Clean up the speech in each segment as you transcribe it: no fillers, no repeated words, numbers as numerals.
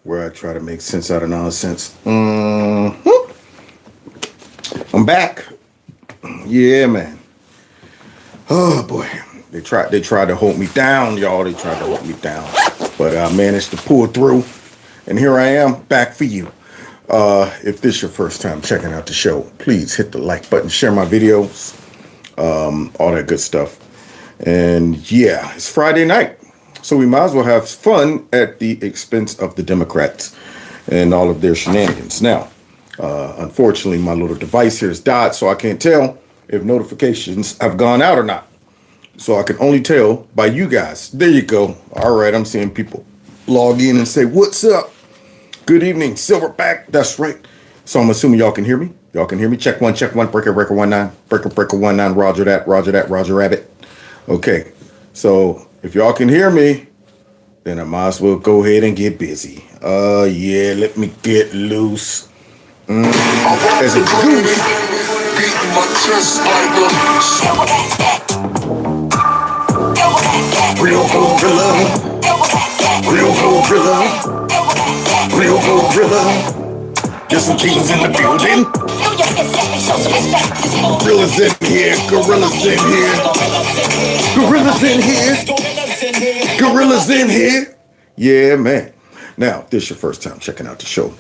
where I try to make sense out of nonsense. I'm back. Yeah, man. Oh boy, they tried to hold me down, y'all. They tried to hold me down, but I managed to pull through, and here I am back for you. If this is your first time checking out the show, please hit the like button, share my videos, all that good stuff. And yeah, it's Friday night, so we might as well have fun at the expense of the Democrats and all of their shenanigans. Now, unfortunately, my little device here has died, so I can't tell if notifications have gone out or not. So I can only tell by you guys. There you go. All right, I'm seeing people log in and say, "What's up? Good evening, Silverback." That's right. So I'm assuming y'all can hear me. Y'all can hear me. Check one, check one. Breaker, breaker, 19. Breaker, breaker, 19. Roger that, roger that, roger rabbit. Okay. So if y'all can hear me, then I might as well go ahead and get busy. Yeah, let me get loose. As a goose. Beating my chest like real gorilla. Real gorilla. Real gorilla. Get some kings in the building. Gorillas in here. Gorillas in here. Gorillas in here. Gorillas in here. Yeah, man. Now, if this is your first time checking out the show,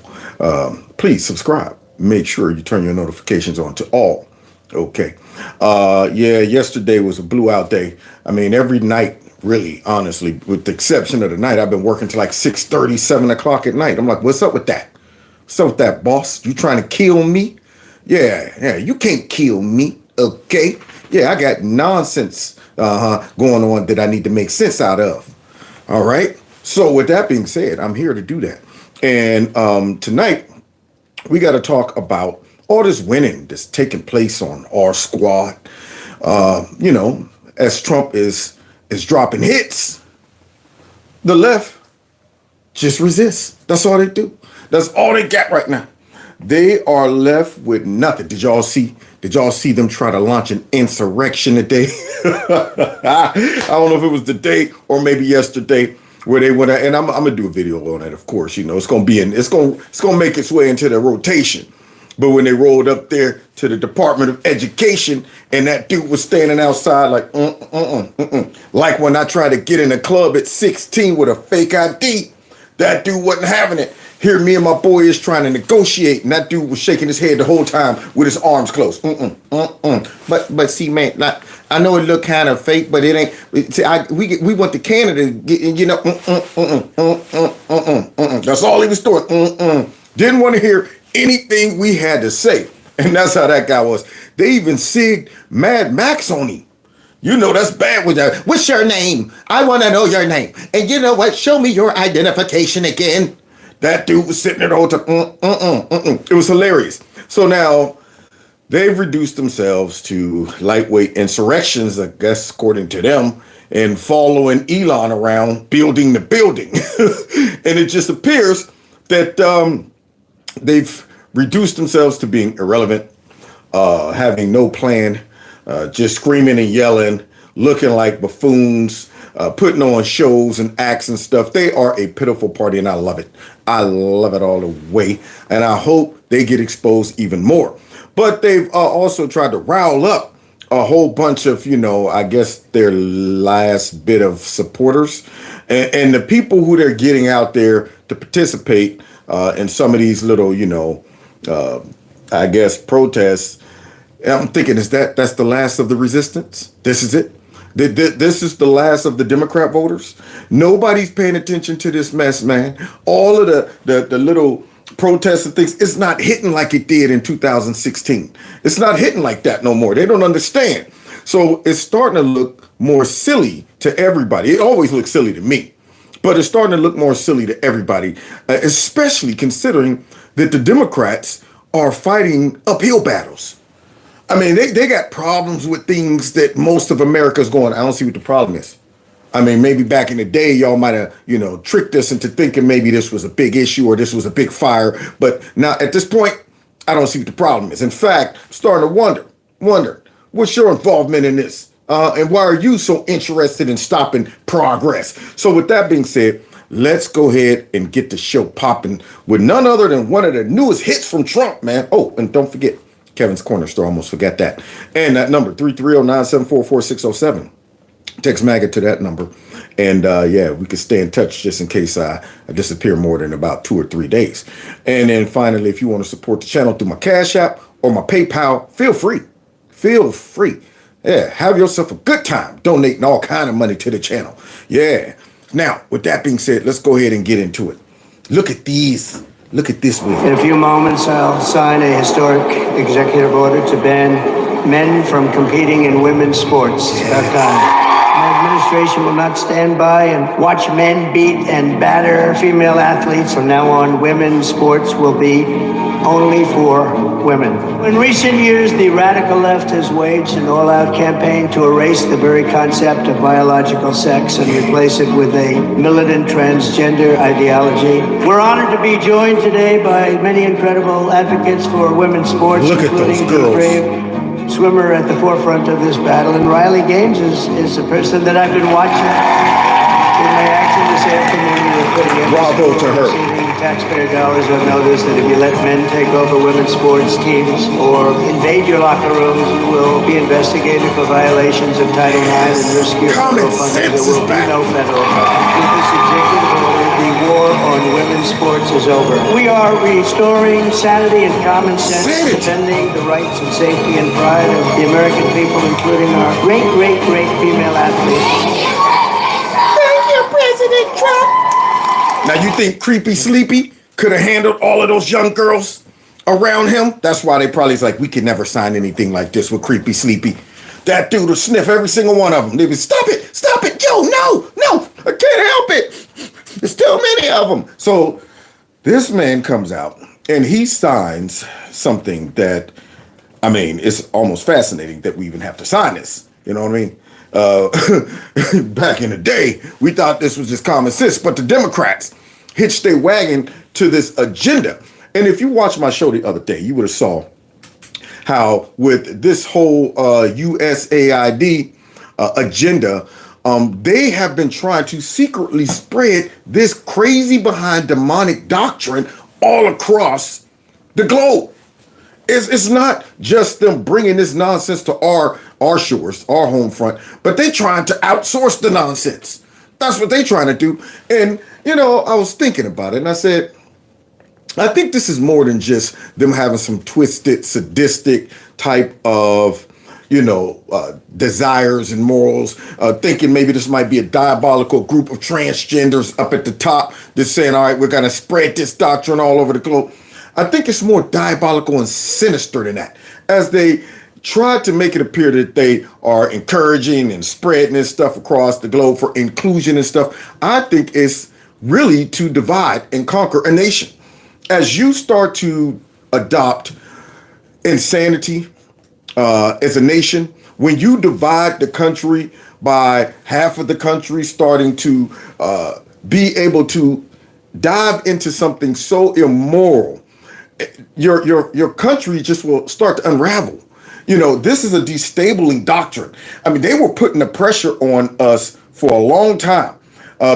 please subscribe. Make sure you turn your notifications on to all. Okay. Yeah, yesterday was a blew out day. I mean, every night, really, honestly, with the exception of the night, I've been working till like 6:30, 7 o'clock at night. I'm like, what's up with that? What's up with that, boss? You trying to kill me? Yeah, you can't kill me, okay? Yeah, I got nonsense going on that I need to make sense out of. All right? So with that being said, I'm here to do that. And tonight, we got to talk about all this winning that's taking place on our squad. As Trump is dropping hits, the left just resists. That's all they do. That's all they got right now. They are left with nothing. Did y'all see them try to launch an insurrection today? I don't know if it was today or maybe yesterday where they went out, and I'm gonna do a video on it, of course. It's gonna make its way into the rotation. But when they rolled up there to the Department of Education and that dude was standing outside like, like when I tried to get in a club at 16 with a fake ID, that dude wasn't having it. Here, me and my boy is trying to negotiate, and that dude was shaking his head the whole time with his arms closed. But see, man, I know it look kind of fake, but it ain't. See, we went to Canada, That's all he was doing. Didn't want to hear anything we had to say, and that's how that guy was. They even sigged Mad Max on him. That's bad with that. What's your name? I want to know your name. And you know what? Show me your identification again. That dude was sitting there the whole time. It was hilarious. So now they've reduced themselves to lightweight insurrections, I guess, according to them, and following Elon around building the building. And it just appears that they've reduced themselves to being irrelevant, having no plan, just screaming and yelling, looking like buffoons, putting on shows and acts and stuff. They are a pitiful party, and I love it. I love it all the way, and I hope they get exposed even more. But they've also tried to rile up a whole bunch of, I guess their last bit of supporters, and the people who they're getting out there to participate in some of these little, I guess, protests. And I'm thinking, that's the last of the resistance? This is it? This is the last of the Democrat voters? Nobody's paying attention to this mess, man. All of the little protests and things, it's not hitting like it did in 2016. It's not hitting like that no more. They don't understand. So it's starting to look more silly to everybody. It always looks silly to me, but it's starting to look more silly to everybody, especially considering that the Democrats are fighting uphill battles. I mean, they got problems with things that most of America's going, I don't see what the problem is. I mean, maybe back in the day, y'all might have, tricked us into thinking maybe this was a big issue or this was a big fire. But now at this point, I don't see what the problem is. In fact, I'm starting to wonder, what's your involvement in this? And why are you so interested in stopping progress? So with that being said, let's go ahead and get the show popping with none other than one of the newest hits from Trump, man. Oh, and don't forget Kevin's Corner Store. Almost forgot that. And that number, 330-974-4607. Text MAGA to that number. And yeah, we could stay in touch just in case I disappear more than about 2 or 3 days. And then finally, if you want to support the channel through my Cash App or my PayPal, feel free. Feel free. Yeah, have yourself a good time donating all kind of money to the channel. Yeah. Now, with that being said, let's go ahead and get into it. Look at these. Look at this wheel. In a few moments, I'll sign a historic executive order to ban men from competing in women's sports. It's about time. My administration will not stand by and watch men beat and batter female athletes. From now on, women's sports will be only for women. In recent years, the radical left has waged an all-out campaign to erase the very concept of biological sex and replace it with a militant transgender ideology. We're honored to be joined today by many incredible advocates for women's sports, Look at those including the girls. brave swimmer at the forefront of this battle. And Riley Gaines is a person that I've been watching in my action this afternoon. We're putting every Bravo to her. receiving taxpayer dollars. I've noticed that if you let men take over women's sports teams or invade your locker rooms, you will be investigated for violations of Title IX and risk your Common federal funding. sense There is will be back. no federal funding. With this executive order, the war on women's sports is over. We are restoring sanity and common sense, Sanity. defending the rights and safety and pride of the American people, including our great, great, great female athletes. Thank you, President Trump. Now, you think Creepy Sleepy could have handled all of those young girls around him? That's why they probably was like, we could never sign anything like this with Creepy Sleepy. That dude will sniff every single one of them. They'd be, stop it, Joe, no, I can't help it. There's too many of them. So this man comes out and he signs something that, I mean, it's almost fascinating that we even have to sign this. You know what I mean? Back in the day, we thought this was just common sense, but the Democrats hitched their wagon to this agenda. And if you watched my show the other day, you would have saw how with this whole USAID agenda, they have been trying to secretly spread this crazy behind demonic doctrine all across the globe. It's not just them bringing this nonsense to our shores, our home front, but they trying to outsource the nonsense. That's what they trying to do. And, you know, I was thinking about it and I said, I think this is more than just them having some twisted, sadistic type of, you know, desires and morals, thinking maybe this might be a diabolical group of transgenders up at the top that's saying, all right, we're going to spread this doctrine all over the globe. I think it's more diabolical and sinister than that, as they try to make it appear that they are encouraging and spreading this stuff across the globe for inclusion and stuff. I think it's really to divide and conquer a nation. As you start to adopt insanity as a nation, when you divide the country by half of the country starting to be able to dive into something so immoral, your country just will start to unravel. You know, this is a destabilizing doctrine. I mean, they were putting the pressure on us for a long time.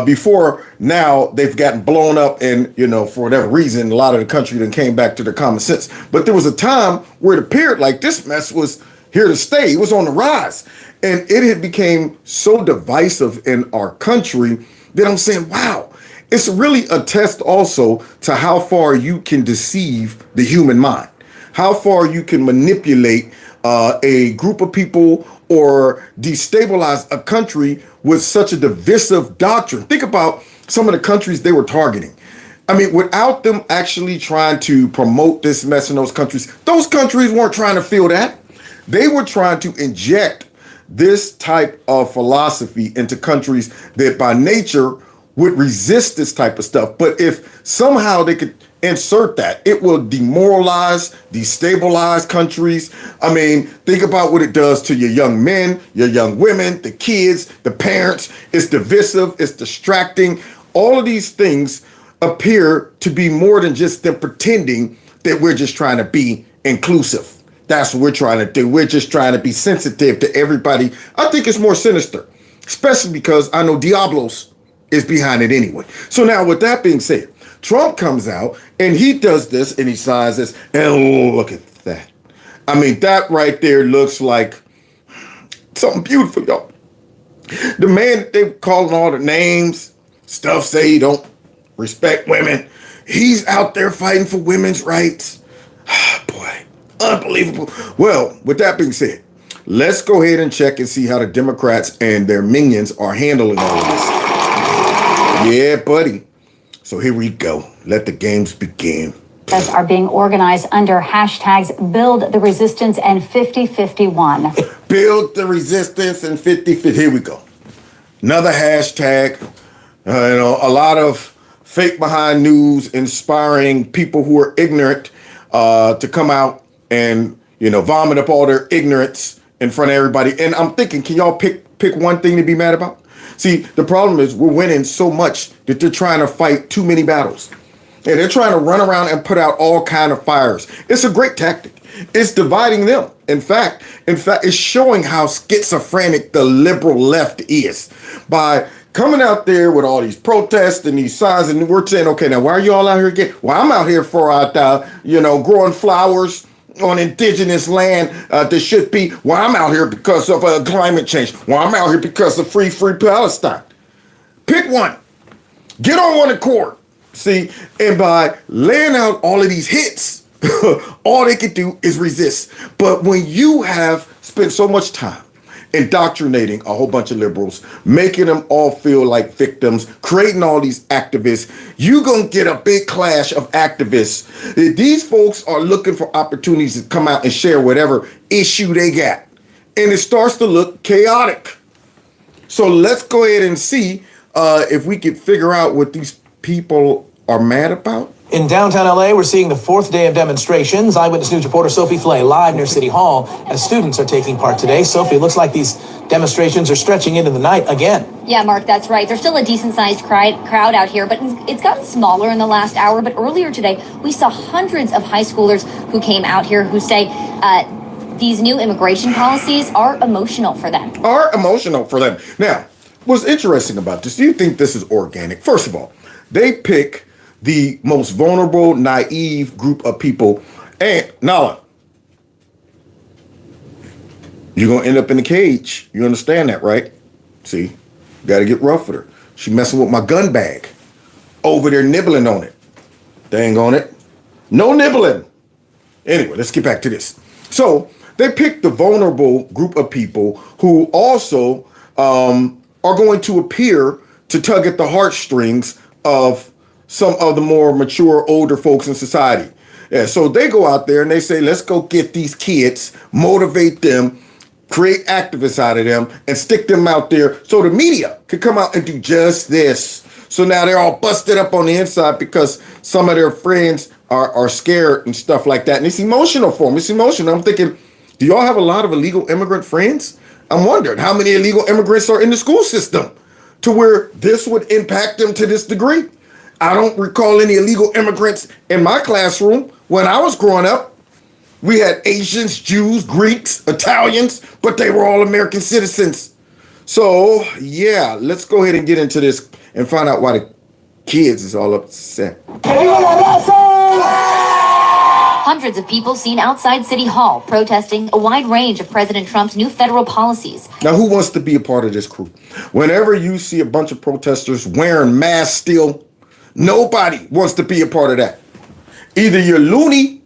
Before now, they've gotten blown up, and, you know, for whatever reason, a lot of the country then came back to their common sense. But there was a time where it appeared like this mess was here to stay. It was on the rise. And it had became so divisive in our country that I'm saying, wow, it's really a test also to how far you can deceive the human mind, how far you can manipulate a group of people or destabilize a country with such a divisive doctrine. Think about some of the countries they were targeting. I mean, without them actually trying to promote this mess in those countries weren't trying to feel that. They were trying to inject this type of philosophy into countries that by nature would resist this type of stuff. But if somehow they could insert that, it will demoralize, destabilize countries. I mean, think about what it does to your young men, your young women, the kids, the parents. It's divisive, it's distracting. All of these things appear to be more than just them pretending that we're just trying to be inclusive. That's what we're trying to do. We're just trying to be sensitive to everybody. I think it's more sinister, especially because I know Diablos is behind it anyway. So now with that being said, Trump comes out and he does this and he signs this, and look at that. I mean, that right there looks like something beautiful, y'all. The man, they calling all the names, stuff say he don't respect women. He's out there fighting for women's rights. Boy, unbelievable. Well, with that being said, let's go ahead and check and see how the Democrats and their minions are handling all of this. Yeah, buddy. So here we go. Let the games begin. Are being organized under hashtags Build the Resistance and 5051. Build the Resistance and 5050. Here we go. Another hashtag. A lot of fake behind news inspiring people who are ignorant to come out and, vomit up all their ignorance in front of everybody. And I'm thinking, can y'all pick one thing to be mad about? See, the problem is we're winning so much that they're trying to fight too many battles. And they're trying to run around and put out all kind of fires. It's a great tactic. It's dividing them. In fact, it's showing how schizophrenic the liberal left is by coming out there with all these protests and these signs. And we're saying, okay, now why are you all out here again? Well, I'm out here for, growing flowers on indigenous land that should be. Well, I'm out here because of climate change. Well, I'm out here because of free Palestine. Pick one. Get on one accord. See, and by laying out all of these hits, all they could do is resist. But when you have spent so much time indoctrinating a whole bunch of liberals, making them all feel like victims, creating all these activists, you're going to get a big clash of activists. These folks are looking for opportunities to come out and share whatever issue they got. And it starts to look chaotic. So let's go ahead and see if we can figure out what these people are mad about. In downtown LA, we're seeing the fourth day of demonstrations. Eyewitness News reporter Sophie Flay live near City Hall as students are taking part today. Sophie, it looks like these demonstrations are stretching into the night again. Yeah, Mark, that's right. There's still a decent-sized crowd out here, but it's gotten smaller in the last hour. But earlier today, we saw hundreds of high schoolers who came out here who say these new immigration policies are emotional for them. Now, what's interesting about this, do you think this is organic? First of all, they pick the most vulnerable, naive group of people. And Nala, you're going to end up in the cage. You understand that, right? See, got to get rough with her. She messing with my gun bag. Over there nibbling on it. Dang on it. No nibbling. Anyway, let's get back to this. So they picked the vulnerable group of people who also are going to appear to tug at the heartstrings of some of the more mature, older folks in society. Yeah, so they go out there and they say, let's go get these kids, motivate them, create activists out of them, and stick them out there so the media could come out and do just this. So now they're all busted up on the inside because some of their friends are scared and stuff like that. And it's emotional for them. It's emotional. I'm thinking, do y'all have a lot of illegal immigrant friends? I'm wondering how many illegal immigrants are in the school system to where this would impact them to this degree. I don't recall any illegal immigrants in my classroom when I was growing up. We had Asians, Jews, Greeks, Italians, but they were all American citizens. So, yeah, let's go ahead and get into this and find out why the kids is all upset. Hundreds of people seen outside City Hall protesting a wide range of President Trump's new federal policies. Now, who wants to be a part of this crew? Whenever you see a bunch of protesters wearing masks still, nobody wants to be a part of that. Either you're loony,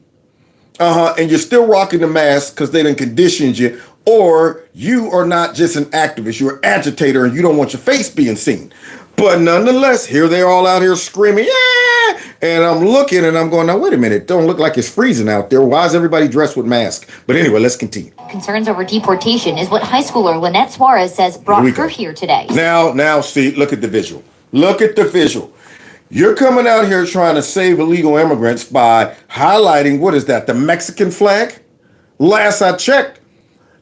and you're still rocking the mask because they done conditioned you, or you are not just an activist, you're an agitator and you don't want your face being seen. But nonetheless, here they're all out here screaming, yeah! And I'm looking and I'm going, now wait a minute, don't look like it's freezing out there. Why is everybody dressed with masks? But anyway, let's continue. Concerns over deportation is what high schooler Lynette Suarez says brought her here today. Now, see, look at the visual. Look at the visual. You're coming out here trying to save illegal immigrants by highlighting, what is that, the Mexican flag? Last I checked,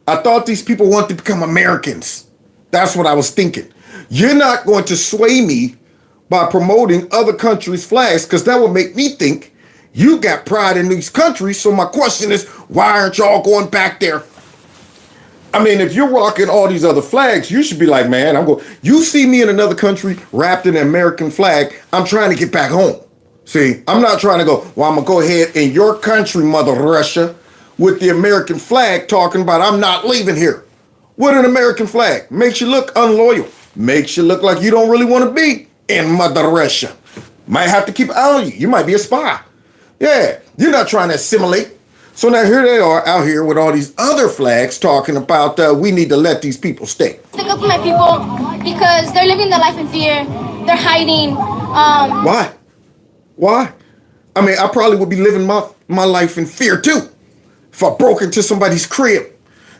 I thought these people wanted to become Americans. That's what I was thinking. You're not going to sway me by promoting other countries' flags, because that would make me think you got pride in these countries. So my question is, why aren't y'all going back there? I mean, if you're rocking all these other flags, you should be like, man, you see me in another country wrapped in an American flag, I'm trying to get back home. See, I'm not trying to go, well, I'm going to go ahead in your country, Mother Russia, with the American flag talking about I'm not leaving here. What an American flag. Makes you look unloyal. Makes you look like you don't really want to be in Mother Russia. Might have to keep an eye on you. You might be a spy. Yeah, you're not trying to assimilate. So now here they are out here with all these other flags talking about we need to let these people stay. Stick up for my people because they're living their life in fear. They're hiding. Why? Why? I mean, I probably would be living my life in fear too. If I broke into somebody's crib,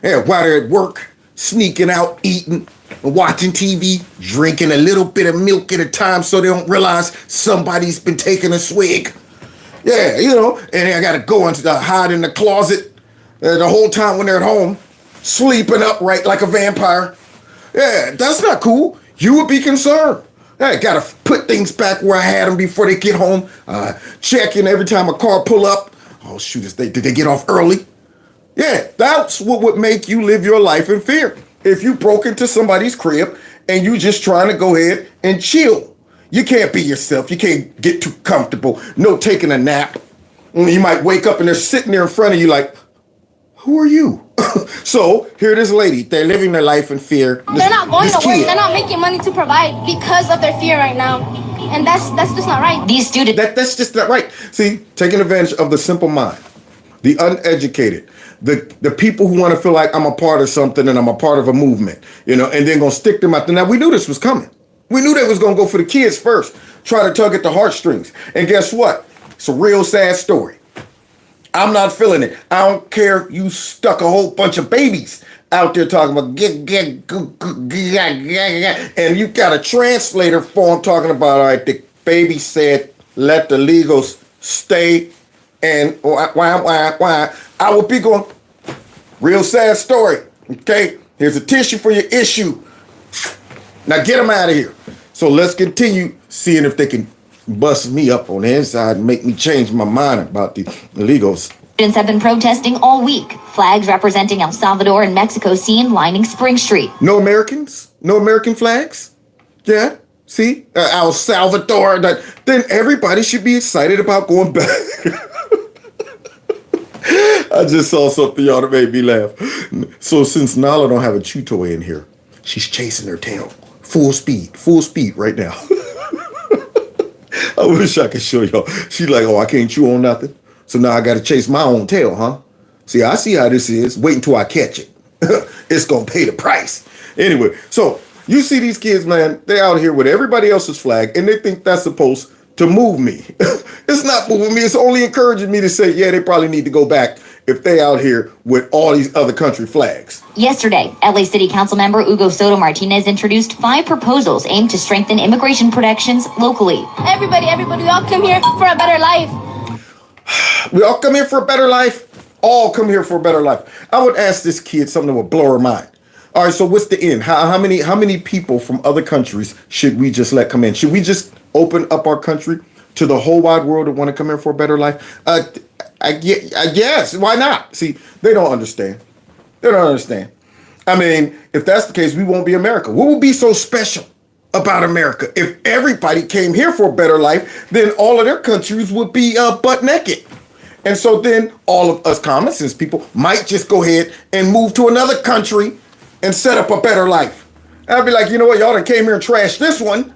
yeah, while they're at work, sneaking out, eating, watching TV, drinking a little bit of milk at a time so they don't realize somebody's been taking a swig. Yeah, you know, and I got to go into hide in the closet the whole time when they're at home, sleeping upright like a vampire. Yeah, that's not cool. You would be concerned. I got to put things back where I had them before they get home. Checking every time a car pull up. Oh, shoot, did they get off early? Yeah, that's what would make you live your life in fear. If you broke into somebody's crib and you just trying to go ahead and chill. You can't be yourself. You can't get too comfortable. No taking a nap. You might wake up and they're sitting there in front of you like, who are you? So here this lady, they're living their life in fear. They're not going to work. They're not making money to provide because of their fear right now. And that's just not right. These students... That's just not right. See, taking advantage of the simple mind, the uneducated, the people who want to feel like I'm a part of something and I'm a part of a movement, you know, and then going to stick them out there. Now, we knew this was coming. We knew they was going to go for the kids first, try to tug at the heartstrings. And guess what? It's a real sad story. I'm not feeling it. I don't care if you stuck a whole bunch of babies out there talking about and you got a translator for them talking about, all right, the baby said, let the legals stay and why. I would be going, real sad story. Okay, here's a tissue for your issue. Now get them out of here. So let's continue seeing if they can bust me up on the inside and make me change my mind about the illegals. Students have been protesting all week. Flags representing El Salvador and Mexico seen lining Spring Street. No Americans? No American flags? Yeah, see? El Salvador. Then everybody should be excited about going back. I just saw something, y'all, that made me laugh. So since Nala don't have a chew toy in here, she's chasing her tail. Full speed right now. I wish I could show y'all. She's like, oh, I can't chew on nothing. So now I got to chase my own tail, huh? See, I see how this is. Wait until I catch it. It's going to pay the price. Anyway, so you see these kids, man, they're out here with everybody else's flag, and they think that's supposed to move me. It's not moving me. It's only encouraging me to say, yeah, they probably need to go back if they out here with all these other country flags. Yesterday, LA City Council member Hugo Soto Martinez introduced 5 proposals aimed to strengthen immigration protections locally. Everybody, we all come here for a better life. We all come here for a better life. All come here for a better life. I would ask this kid something that would blow her mind. All right, so what's the end? How many people from other countries should we just let come in? Should we just open up our country to the whole wide world that want to come here for a better life? I guess. Why not? See, they don't understand. They don't understand. I mean, if that's the case, we won't be America. What would be so special about America? If everybody came here for a better life, then all of their countries would be butt naked. And so then all of us common sense people might just go ahead and move to another country and set up a better life. I'd be like, you know what? Y'all done came here and trashed this one.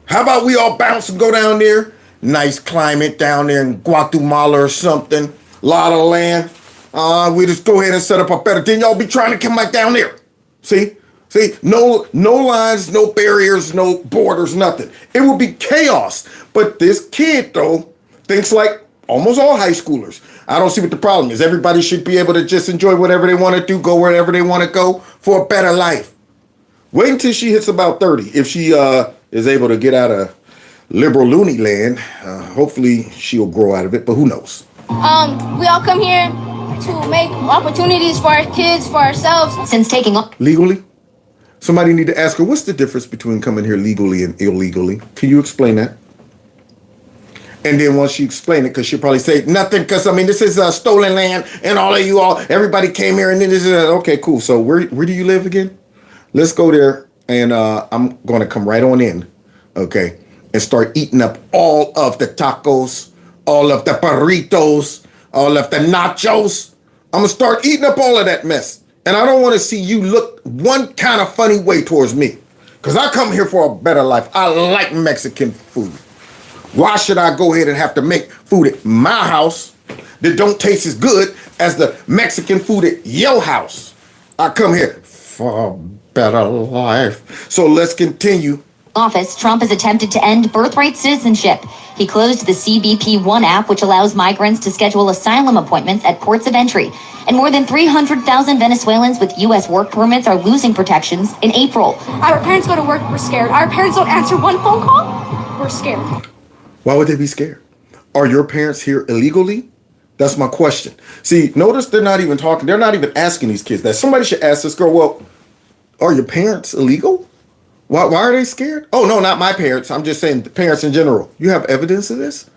How about we all bounce and go down there? Nice climate down there in Guatemala or something. Lot of land. We just go ahead and set up a better. Then y'all be trying to come back down there. See? No lines, no barriers, no borders, nothing. It would be chaos. But this kid, though, thinks like almost all high schoolers. I don't see what the problem is. Everybody should be able to just enjoy whatever they want to do, go wherever they want to go for a better life. Wait until she hits about 30. If she is able to get out of liberal loony land, hopefully she'll grow out of it, but who knows? We all come here to make opportunities for our kids, for ourselves. Since taking on Legally? Somebody need to ask her, what's the difference between coming here legally and illegally? Can you explain that? And then once she explained it, because she'll probably say nothing, because I mean, this is stolen land, and all of you all, everybody came here, and then this is okay, cool. So where do you live again? Let's go there, and I'm going to come right on in, okay, and start eating up all of the tacos, all of the burritos, all of the nachos. I'm going to start eating up all of that mess. And I don't want to see you look one kind of funny way towards me, because I come here for a better life. I like Mexican food. Why should I go ahead and have to make food at my house that don't taste as good as the Mexican food at your house? I come here for a better life. So let's continue. Office, Trump has attempted to end birthright citizenship. He closed the CBP One app, which allows migrants to schedule asylum appointments at ports of entry. And more than 300,000 Venezuelans with U.S. work permits are losing protections in April. Our parents go to work, we're scared. Our parents don't answer one phone call, we're scared. Why would they be scared? Are your parents here illegally? That's my question. See, notice they're not even talking. They're not even asking these kids that. Somebody should ask this girl, well, are your parents illegal? Why are they scared? Oh, no, not my parents. I'm just saying the parents in general. You have evidence of this?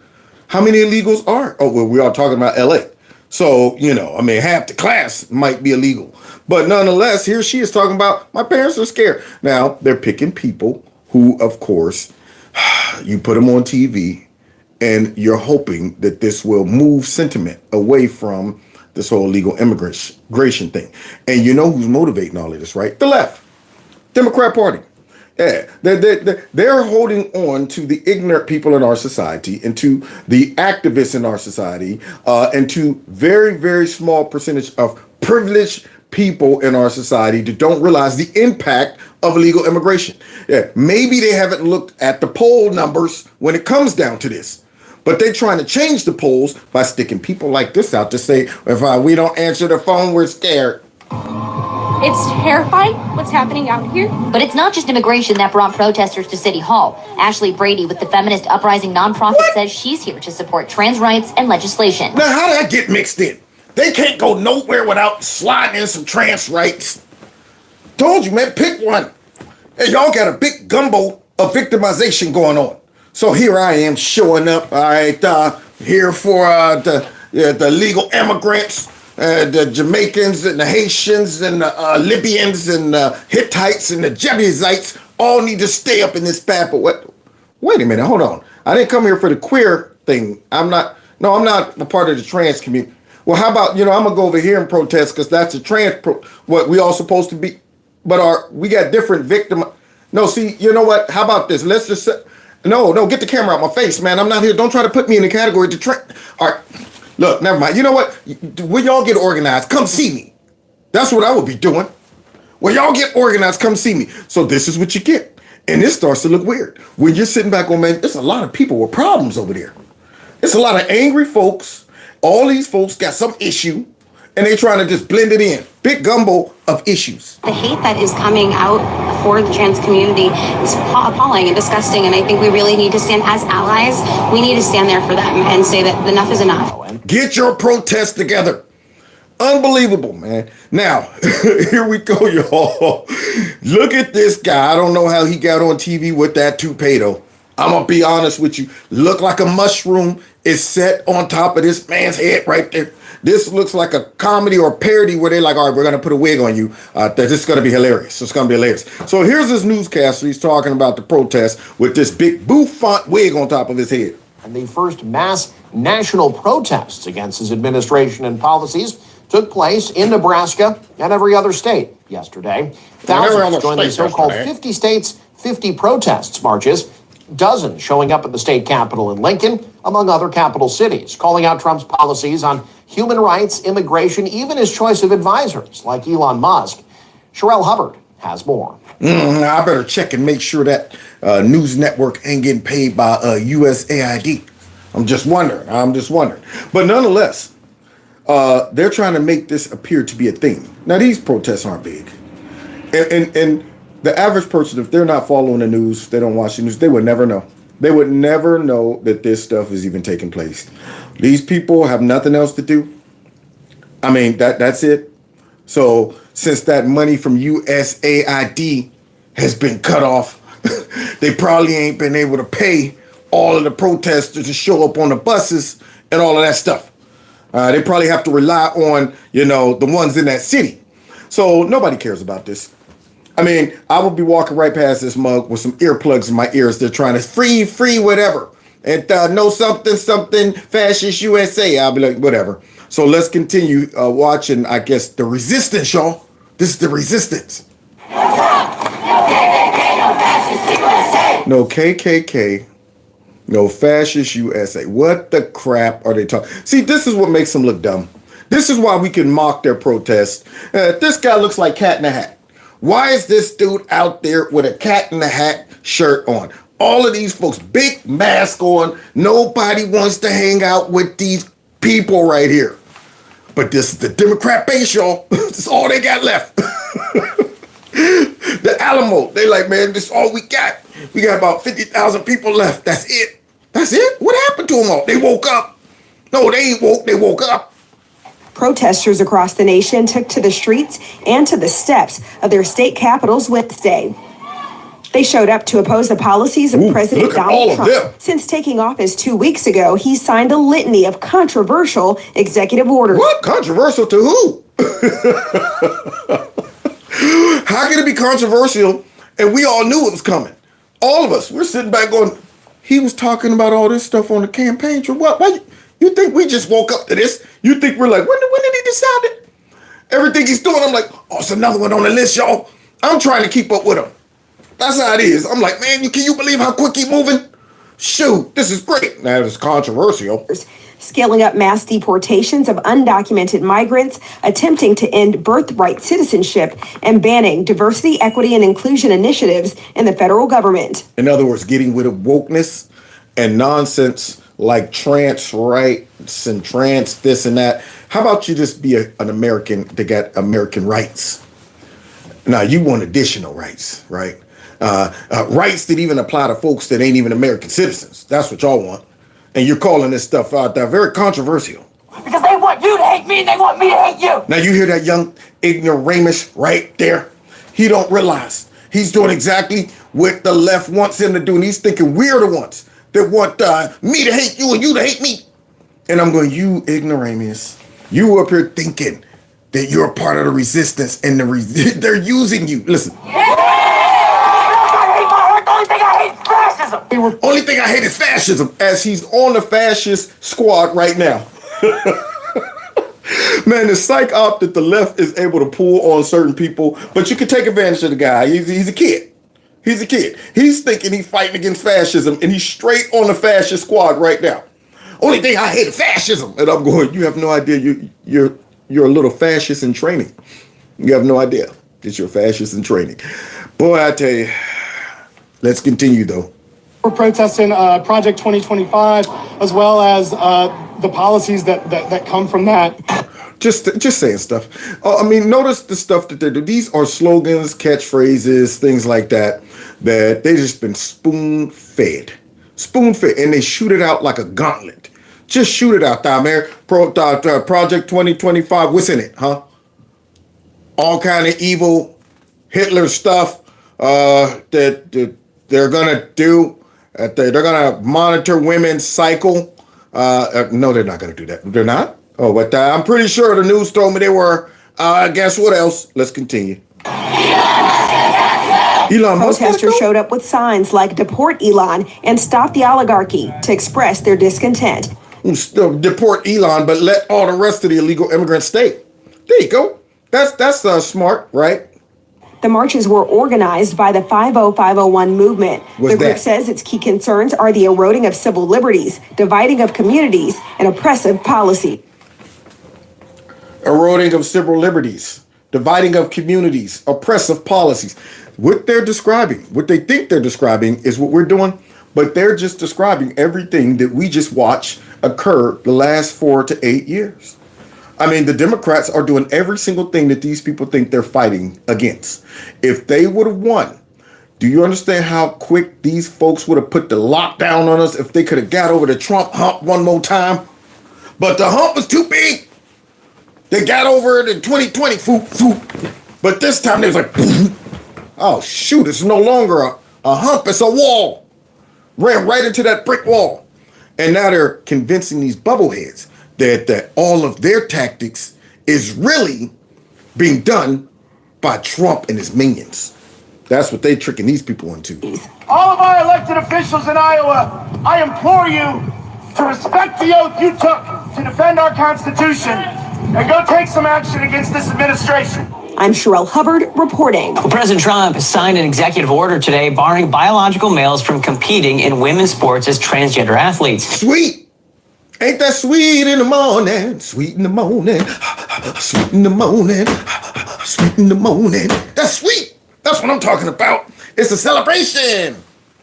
How many illegals are? Oh, well, we are talking about LA. So, I mean, half the class might be illegal. But nonetheless, here she is talking about my parents are scared. Now, they're picking people who, of course, you put them on TV and you're hoping that this will move sentiment away from this whole illegal immigration thing. And you know who's motivating all of this, right? The left, Democrat Party. Yeah, they're holding on to the ignorant people in our society and to the activists in our society and to very, very small percentage of privileged people in our society that don't realize the impact of illegal immigration. Yeah, maybe they haven't looked at the poll numbers when it comes down to this, but they're trying to change the polls by sticking people like this out to say, if we don't answer the phone, we're scared. It's terrifying what's happening out here. But it's not just immigration that brought protesters to City Hall. Ashley Brady with the Feminist Uprising nonprofit says she's here to support trans rights and legislation. Now, how did I get mixed in? They can't go nowhere without sliding in some trans rights. Told you, man, pick one. Hey, y'all got a big gumbo of victimization going on. So here I am showing up, all right, here for the legal immigrants. The Jamaicans and the Haitians and the Libyans and the Hittites and the Jebusites all need to stay up in this bad. But wait a minute, hold on. I didn't come here for the queer thing. I'm not a part of the trans community. Well, how about, I'm going to go over here and protest because that's a what we all supposed to be. But we got different victim. No, see, you know what? How about this? Let's just say, no, get the camera out my face, man. I'm not here. Don't try to put me in the category to all right. Look, never mind. You know what? When y'all get organized, come see me. That's what I would be doing. When y'all get organized, come see me. So this is what you get. And this starts to look weird. When you're sitting back on, man, there's a lot of people with problems over there. It's a lot of angry folks. All these folks got some issue, and they're trying to just blend it in. Big gumbo of issues. The hate that is coming out for the trans community is appalling and disgusting, and I think we really need to stand as allies. We need to stand there for them and say that enough is enough. Get your protest together. Unbelievable, man. Now, here we go, y'all. Look at this guy. I don't know how he got on TV with that toupee, though. I'm going to be honest with you. Look like a mushroom is set on top of this man's head right there. This looks like a comedy or parody where they're like, all right, we're going to put a wig on you. This is going to be hilarious. It's going to be hilarious. So here's this newscaster. He's talking about the protest with this big bouffant wig on top of his head. And the first mass national protests against his administration and policies took place in Nebraska and every other state yesterday. Thousands joined the so-called 50 states, 50 protests marches, dozens showing up at the state capitol in Lincoln, among other capital cities, calling out Trump's policies on human rights, immigration, even his choice of advisors like Elon Musk. Sherelle Hubbard has more. I better check and make sure that news network ain't getting paid by USAID. I'm just wondering. But nonetheless, they're trying to make this appear to be a thing. Now, these protests aren't big. And the average person, if they're not following the news, they don't watch the news, they would never know. They would never know that this stuff is even taking place. These people have nothing else to do. I mean, that's it. So since that money from USAID has been cut off, they probably ain't been able to pay all of the protesters to show up on the buses and all of that stuff. They probably have to rely on, the ones in that city. So nobody cares about this. I mean, I would be walking right past this mug with some earplugs in my ears. They're trying to free, whatever. And no something, fascist USA. I'll be like, whatever. So let's continue watching, I guess, the resistance, y'all. This is the resistance. No KKK. No fascist USA. What the crap are they talking? See, this is what makes them look dumb. This is why we can mock their protest. This guy looks like Cat in a Hat. Why is this dude out there with a Cat in the Hat shirt on? All of these folks, big mask on. Nobody wants to hang out with these people right here. But this is the Democrat base, y'all. This is all they got left. The Alamo, they like, man, this is all we got. We got about 50,000 people left. That's it. That's it? What happened to them all? They woke up. No, they ain't woke. They woke up. Protesters across the nation took to the streets and to the steps of their state capitals Wednesday. They showed up to oppose the policies of President Donald Trump. Since taking office 2 weeks ago, he signed a litany of controversial executive orders. What? Controversial to who? How can it be controversial? And we all knew it was coming. All of us. We're sitting back going, he was talking about all this stuff on the campaign trail. What? Why? You think we just woke up to this? You think we're like, when did he decide it? Everything he's doing, I'm like, oh, it's another one on the list, y'all. I'm trying to keep up with him. That's how it is. I'm like, man, can you believe how quick he's moving? Shoot, this is great. Now, it's controversial. Scaling up mass deportations of undocumented migrants, attempting to end birthright citizenship, and banning diversity, equity, and inclusion initiatives in the federal government. In other words, getting rid of wokeness and nonsense like trans rights and trans this and that. How about you just be an American that got American rights? Now, you want additional rights, right? Rights that even apply to folks that ain't even American citizens. That's what y'all want. And you're calling this stuff out there very controversial. Because they want you to hate me and they want me to hate you. Now, you hear that young ignoramus right there? He don't realize he's doing exactly what the left wants him to do. And he's thinking we're the ones that want me to hate you and you to hate me. And I'm going, you ignoramus. You up here thinking that you're a part of the resistance and they're using you. Listen. Only thing I hate is fascism, as he's on the fascist squad right now. Man, the psych op that the left is able to pull on certain people, but you can take advantage of the guy. He's a kid. He's a kid. He's thinking he's fighting against fascism, and he's straight on the fascist squad right now. Only thing I hate is fascism. And I'm going, you have no idea. You're a little fascist in training. You have no idea that you're fascist in training. Boy, I tell you, let's continue, though. We're protesting Project 2025, as well as the policies that come from that. Just saying stuff. I mean, notice the stuff that they do. These are slogans, catchphrases, things like that they just been spoon-fed, and they shoot it out like a gauntlet. Just shoot it out there, man. Project 2025, what's in it, huh? All kind of evil Hitler stuff that they're gonna do. They're gonna monitor women's cycle. No, they're not gonna do that. They're not? Oh, but I'm pretty sure the news told me they were. Guess what else? Let's continue. Elon Musk. Protesters showed up with signs like "Deport Elon" and "Stop the Oligarchy" to express their discontent. Deport Elon, but let all the rest of the illegal immigrants stay. There you go. That's smart, right? The marches were organized by the 50501 movement. The group says its key concerns are the eroding of civil liberties, dividing of communities, and oppressive policy. Eroding of civil liberties, dividing of communities, oppressive policies. What they're describing, what they think they're describing is what we're doing, but they're just describing everything that we just watched occur the last 4 to 8 years. I mean, the Democrats are doing every single thing that these people think they're fighting against. If they would have won, do you understand how quick these folks would have put the lockdown on us if they could have got over the Trump hump one more time? But the hump was too big. They got over it in 2020, but this time they was like, oh shoot, it's no longer a hump, it's a wall. ran right into that brick wall. And now they're convincing these bubbleheads that all of their tactics is really being done by Trump and his minions. That's what they tricking these people into. All of our elected officials in Iowa, I implore you to respect the oath you took to defend our Constitution and go take some action against this administration. I'm Sherelle Hubbard reporting. Well, President Trump signed an executive order today barring biological males from competing in women's sports as transgender athletes. Sweet. Ain't that sweet in the morning? Sweet in the morning. Sweet in the morning. Sweet in the morning. That's sweet. That's what I'm talking about. It's a celebration.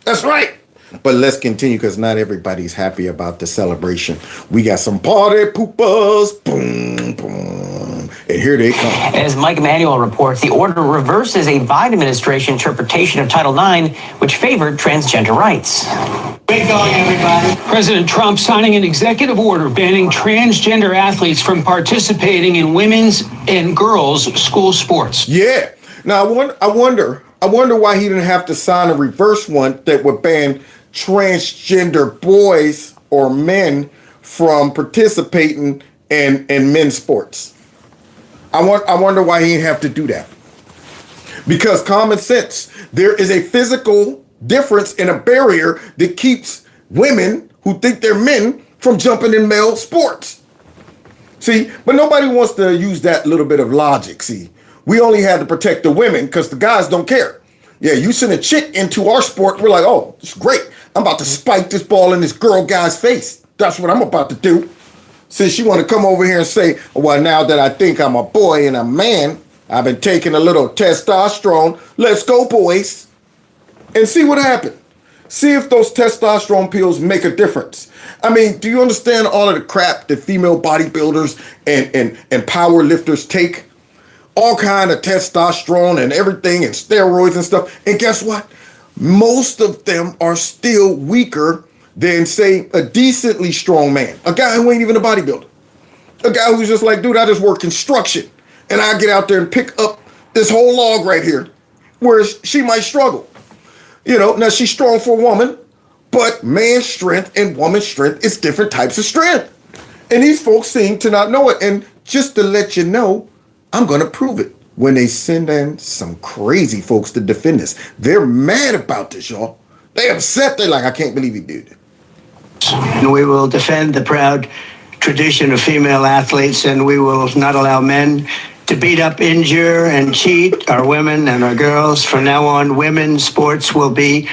That's right. But let's continue because not everybody's happy about the celebration. We got some party poopers. Boom, boom. And here they come. As Mike Emanuel reports, the order reverses a Biden administration interpretation of Title IX, which favored transgender rights. Great going, everybody. President Trump signing an executive order banning transgender athletes from participating in women's and girls' school sports. Yeah. Now, I wonder why he didn't have to sign a reverse one that would ban transgender boys or men from participating in men's sports. I wonder why he didn't have to do that. Because common sense, there is a physical difference and a barrier that keeps women who think they're men from jumping in male sports. See, but nobody wants to use that little bit of logic. See, we only had to protect the women because the guys don't care. Yeah, you send a chick into our sport, we're like, oh, it's great. I'm about to spike this ball in this girl guy's face. That's what I'm about to do. Since you want to come over here and say, well, now that I think I'm a boy and a man, I've been taking a little testosterone. Let's go, boys. And see what happened. See if those testosterone pills make a difference. I mean, do you understand all of the crap that female bodybuilders and power lifters take? All kind of testosterone and everything and steroids and stuff. And guess what? Most of them are still weaker than, say, a decently strong man. A guy who ain't even a bodybuilder. A guy who's just like, dude, I just work construction. And I get out there and pick up this whole log right here. Whereas she might struggle. You know, now she's strong for a woman, but man's strength and woman's strength is different types of strength. And these folks seem to not know it. And just to let you know, I'm going to prove it when they send in some crazy folks to defend this. They're mad about this, y'all. They upset. They're like, I can't believe he did it. And we will defend the proud tradition of female athletes, and we will not allow men to beat up, injure, and cheat our women and our girls. From now on, women's sports will be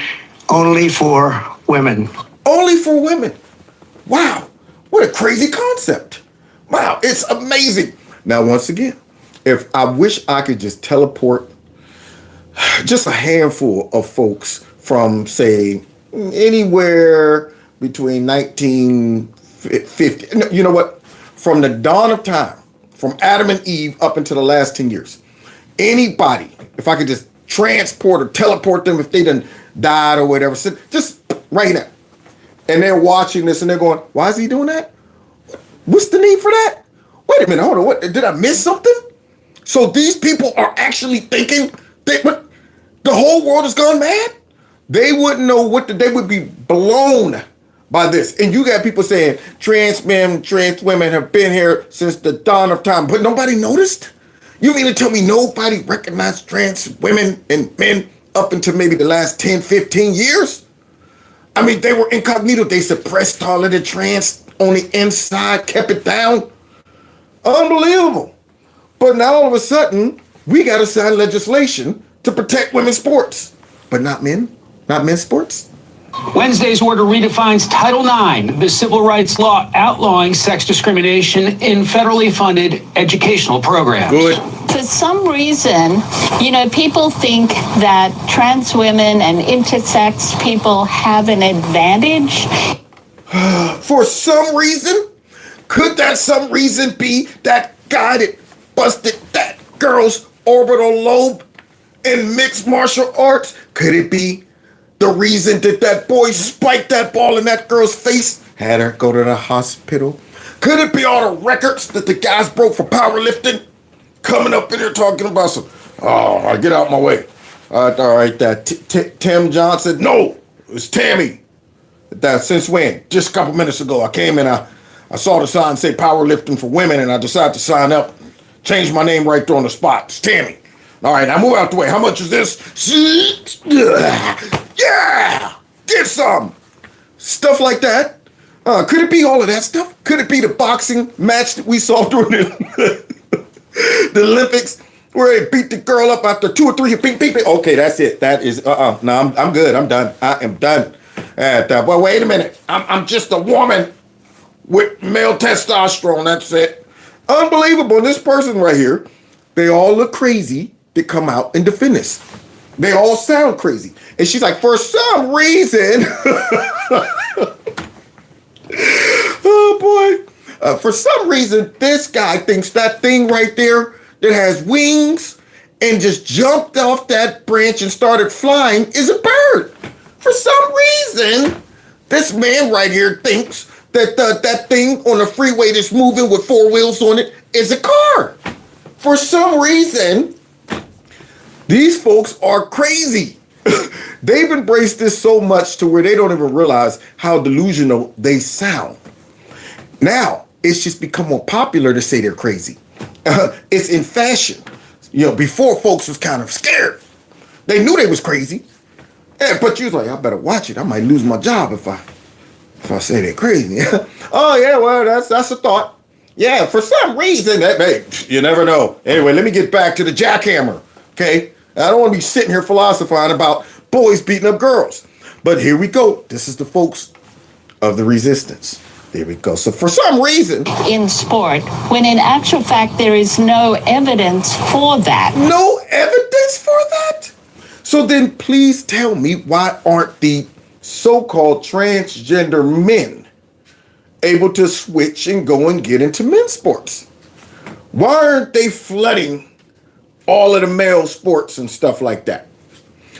only for women. Only for women. Wow. What a crazy concept. Wow. It's amazing. Now, once again, if I wish I could just teleport just a handful of folks from, say, anywhere between 1950, you know what? From the dawn of time, from Adam and Eve up into the last 10 years. Anybody, if I could just transport or teleport them if they done died or whatever, so just right now. And they're watching this and they're going, why is he doing that? What's the need for that? Wait a minute, hold on, what, did I miss something? So these people are actually thinking that the whole world has gone mad? They wouldn't know they would be blown by this. And you got people saying trans men, trans women have been here since the dawn of time, but nobody noticed? You mean to tell me nobody recognized trans women and men up until maybe the last 10, 15 years? I mean, they were incognito. They suppressed all of the trans on the inside, kept it down. Unbelievable. But now all of a sudden, we got to sign legislation to protect women's sports, but not men, not men's sports. Wednesday's order redefines Title IX, the civil rights law outlawing sex discrimination in federally funded educational programs. Good. For some reason, you know, people think that trans women and intersex people have an advantage. For some reason? Could that some reason be that guy that busted that girl's orbital lobe in mixed martial arts? Could it be the reason that boy spiked that ball in that girl's face, had her go to the hospital? Could it be all the records that the guys broke for powerlifting? Coming up in here talking about some, oh, get out my way. All right, that Tim Johnson. No, it was Tammy. That since when? Just a couple minutes ago, I came and I saw the sign say powerlifting for women, and I decided to sign up. Change my name right there on the spot. It's Tammy. All right, now move out the way. How much is this? Yeah! Get some! Stuff like that. Could it be all of that stuff? Could it be the boxing match that we saw during the Olympics where they beat the girl up after 2 or 3? Ping, ping, ping. Okay, that's it. That is, no, I'm good. I'm done. I am done. Well, wait a minute. I'm just a woman with male testosterone. That's it. Unbelievable. And this person right here, they all look crazy to come out and defend this. They all sound crazy. And she's like, for some reason, oh boy, for some reason, this guy thinks that thing right there that has wings and just jumped off that branch and started flying is a bird. For some reason, this man right here thinks that that thing on the freeway that's moving with 4 wheels on it is a car. For some reason, these folks are crazy. They've embraced this so much to where they don't even realize how delusional they sound. Now, it's just become more popular to say they're crazy. It's in fashion. You know, before folks was kind of scared. They knew they was crazy. Yeah, but you was like, I better watch it. I might lose my job if I say they're crazy. Oh, yeah, well, that's a thought. Yeah, for some reason, hey, you never know. Anyway, let me get back to the jackhammer, okay? I don't want to be sitting here philosophizing about boys beating up girls. But here we go. This is the folks of the resistance. There we go. So for some reason... in sport, when in actual fact there is no evidence for that. No evidence for that? So then please tell me, why aren't the so-called transgender men able to switch and go and get into men's sports? Why aren't they flooding all of the male sports and stuff like that?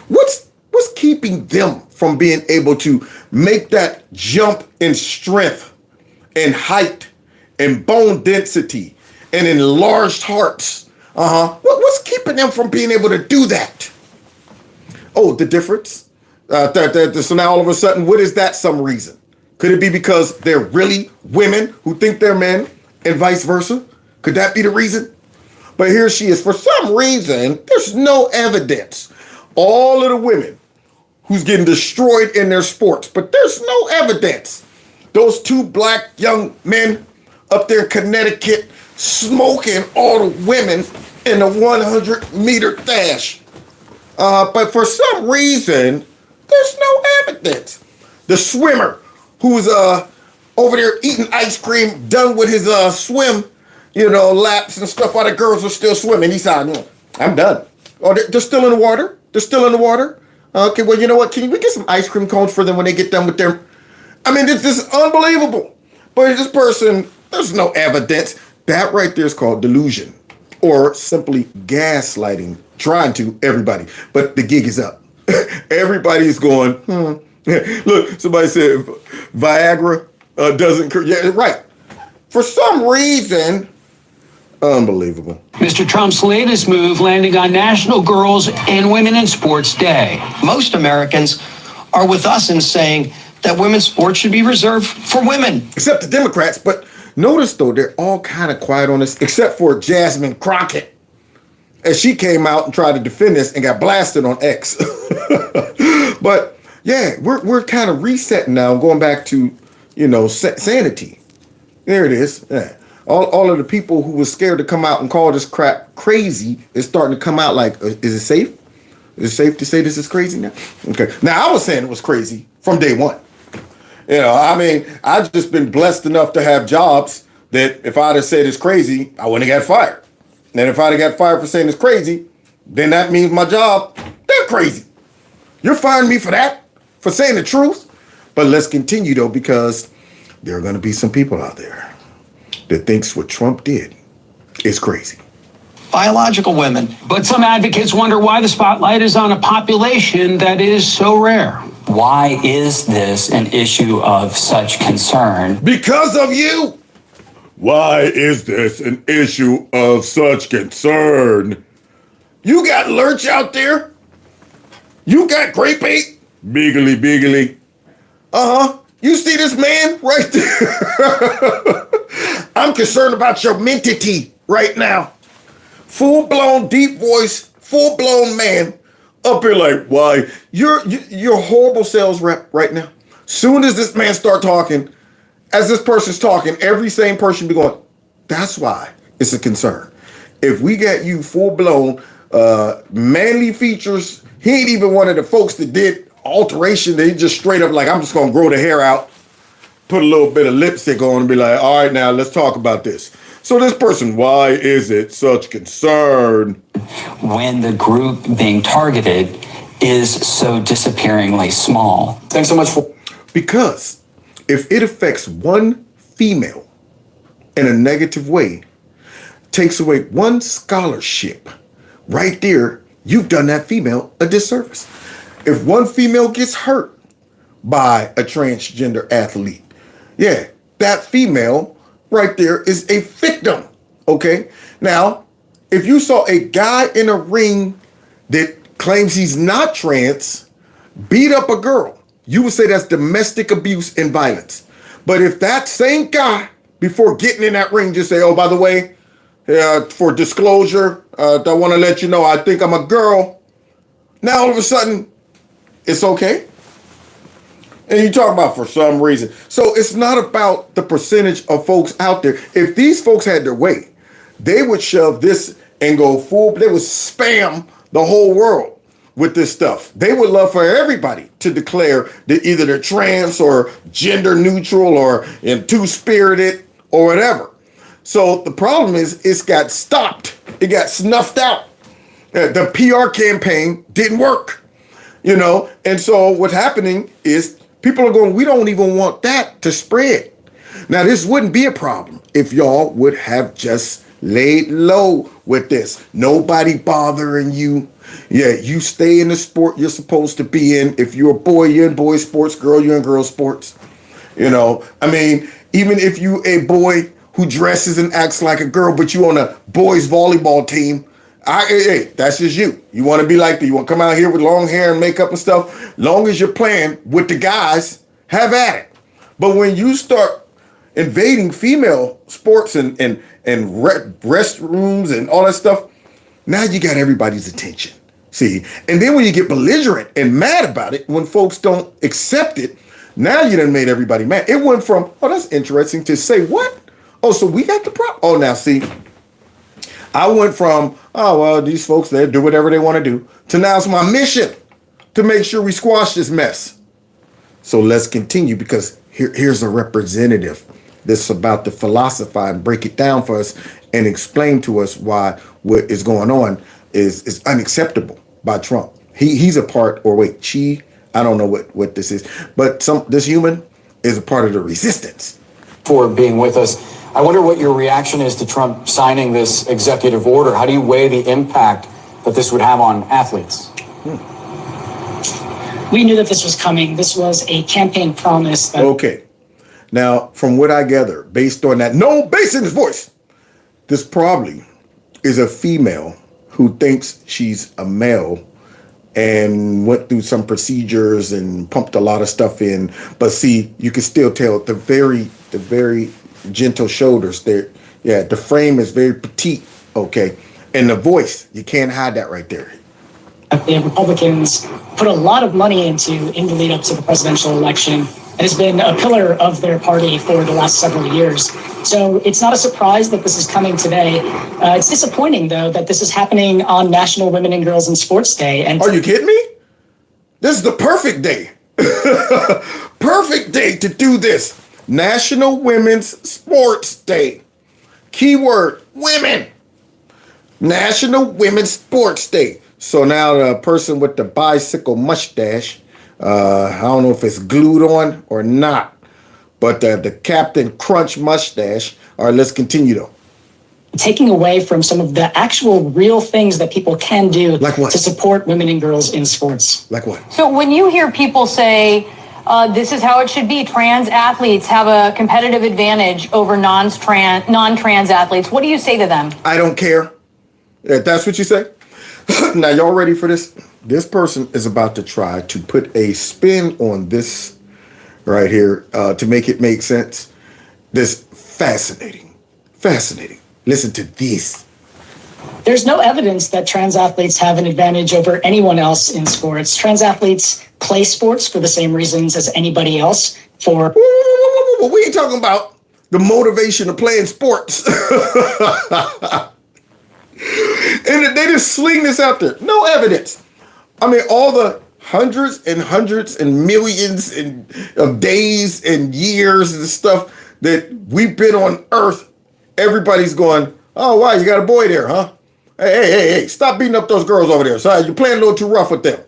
What's keeping them from being able to make that jump in strength and height and bone density and enlarged hearts? What's keeping them from being able to do that? Oh, the difference? So now all of a sudden, what is that some reason? Could it be because they're really women who think they're men and vice versa? Could that be the reason? But here she is. For some reason, there's no evidence. All of the women who's getting destroyed in their sports, but there's no evidence. Those 2 black young men up there in Connecticut smoking all the women in the 100-meter dash. But for some reason, there's no evidence. The swimmer who's over there eating ice cream, done with his swim, laps and stuff while the girls are still swimming. He's out, I'm done. Oh, they're still in the water? They're still in the water? Okay, well, you know what? Can we get some ice cream cones for them when they get done with their... I mean, this is unbelievable. But this person, there's no evidence. That right there is called delusion, or simply gaslighting, trying to everybody. But the gig is up. Everybody's going, Look, somebody said Viagra doesn't... Yeah, right. For some reason... Unbelievable. Mr. Trump's latest move landing on National Girls and Women in Sports Day. Most Americans are with us in saying that women's sports should be reserved for women. Except the Democrats. But notice, though, they're all kind of quiet on this, except for Jasmine Crockett, as she came out and tried to defend this and got blasted on X. But, yeah, we're kind of resetting now, going back to, sanity. There it is. Yeah. All of the people who were scared to come out and call this crap crazy is starting to come out like, is it safe? Is it safe to say this is crazy now? Okay. Now, I was saying it was crazy from day one. I've just been blessed enough to have jobs that if I'd have said it's crazy, I wouldn't have got fired. And if I'd have got fired for saying it's crazy, then that means my job, they're crazy. You're firing me for that? For saying the truth? But let's continue, though, because there are going to be some people out there that thinks what Trump did is crazy. Biological women. But some advocates wonder why the spotlight is on a population that is so rare. Why is this an issue of such concern? Because of you. Why is this an issue of such concern? You got lurch out there? You got grape ape? Biggly. You see this man right there? I'm concerned about your mentity right now. Full-blown deep voice, full-blown man up here like, why? You're a horrible sales rep right now. Soon as this man start talking, as this person's talking, every same person be going, that's why it's a concern. If we got you full-blown manly features, he ain't even one of the folks that did alteration. They just straight up like, I'm just gonna grow the hair out, put a little bit of lipstick on and be like, all right, now let's talk about this. So this person, why is it such concern? When the group being targeted is so disappearingly small. Thanks so much for... Because if it affects one female in a negative way, takes away one scholarship, right there, you've done that female a disservice. If one female gets hurt by a transgender athlete, yeah, that female right there is a victim, okay? Now, if you saw a guy in a ring that claims he's not trans beat up a girl, you would say that's domestic abuse and violence. But if that same guy, before getting in that ring, just say, oh, by the way, for disclosure, I want to let you know I think I'm a girl. Now, all of a sudden, it's okay. And you talk about for some reason. So it's not about the percentage of folks out there. If these folks had their way, they would shove this and go full, they would spam the whole world with this stuff. They would love for everybody to declare that either they're trans or gender neutral or two-spirited or whatever. So the problem is it's got stopped. It got snuffed out. The PR campaign didn't work, you know? And so what's happening is people are going, we don't even want that to spread. Now, this wouldn't be a problem if y'all would have just laid low with this. Nobody bothering you. Yeah, you stay in the sport you're supposed to be in. If you're a boy, you're in boy sports. Girl, you're in girl sports. You know, I mean, even if you a boy who dresses and acts like a girl, but you on a boys volleyball team, hey, that's just you. You want to be like that. You want to come out here with long hair and makeup and stuff. Long as you're playing with the guys, have at it. But when you start invading female sports and restrooms and all that stuff, now you got everybody's attention. See, and then when you get belligerent and mad about it, when folks don't accept it, now you done made everybody mad. It went from, oh, that's interesting, to say, what? Oh, so we got the problem. Oh, now see, I went from, oh, well, these folks, they do whatever they want to do, to now it's my mission to make sure we squash this mess. So let's continue, because here's a representative that's about to philosophize and break it down for us and explain to us why what is going on is unacceptable by Trump. He's a part, or wait, I don't know what this is, but this human is a part of the resistance. For being with us. I wonder what your reaction is to Trump signing this executive order. How do you weigh the impact that this would have on athletes? We knew that this was coming. This was a campaign promise. Okay. Now, from what I gather, based on that, no bass in his voice, this probably is a female who thinks she's a male and went through some procedures and pumped a lot of stuff in. But see, you can still tell the very gentle shoulders there. Yeah, the frame is very petite, okay? And the voice, you can't hide that right there. The Republicans put a lot of money into in the lead up to the presidential election. It has been a pillar of their party for the last several years. So it's not a surprise that this is coming today. It's disappointing, though, that this is happening on National Women and Girls in Sports Day. And are you kidding me? This is the perfect day. Perfect day to do this. National Women's Sports Day. Keyword, women. National Women's Sports Day. So now the person with the bicycle mustache, I don't know if it's glued on or not, but the Captain Crunch mustache. All right, let's continue though. Taking away from some of the actual real things that people can do to support women and girls in sports. Like what? So when you hear people say, this is how it should be, trans athletes have a competitive advantage over non-trans athletes, what do you say to them? I don't care. If that's what you say. Now, y'all ready for this? This person is about to try to put a spin on this right here to make it make sense. This fascinating. Listen to this. There's no evidence that trans athletes have an advantage over anyone else in sports. Trans athletes play sports for the same reasons as anybody else. We ain't talking about the motivation of playing sports. And they just sling this out there. No evidence. I mean, all the hundreds and millions of days and years and stuff that we've been on Earth, everybody's going, oh, wow, you got a boy there, huh? Hey, stop beating up those girls over there. Sorry, you're playing a little too rough with them.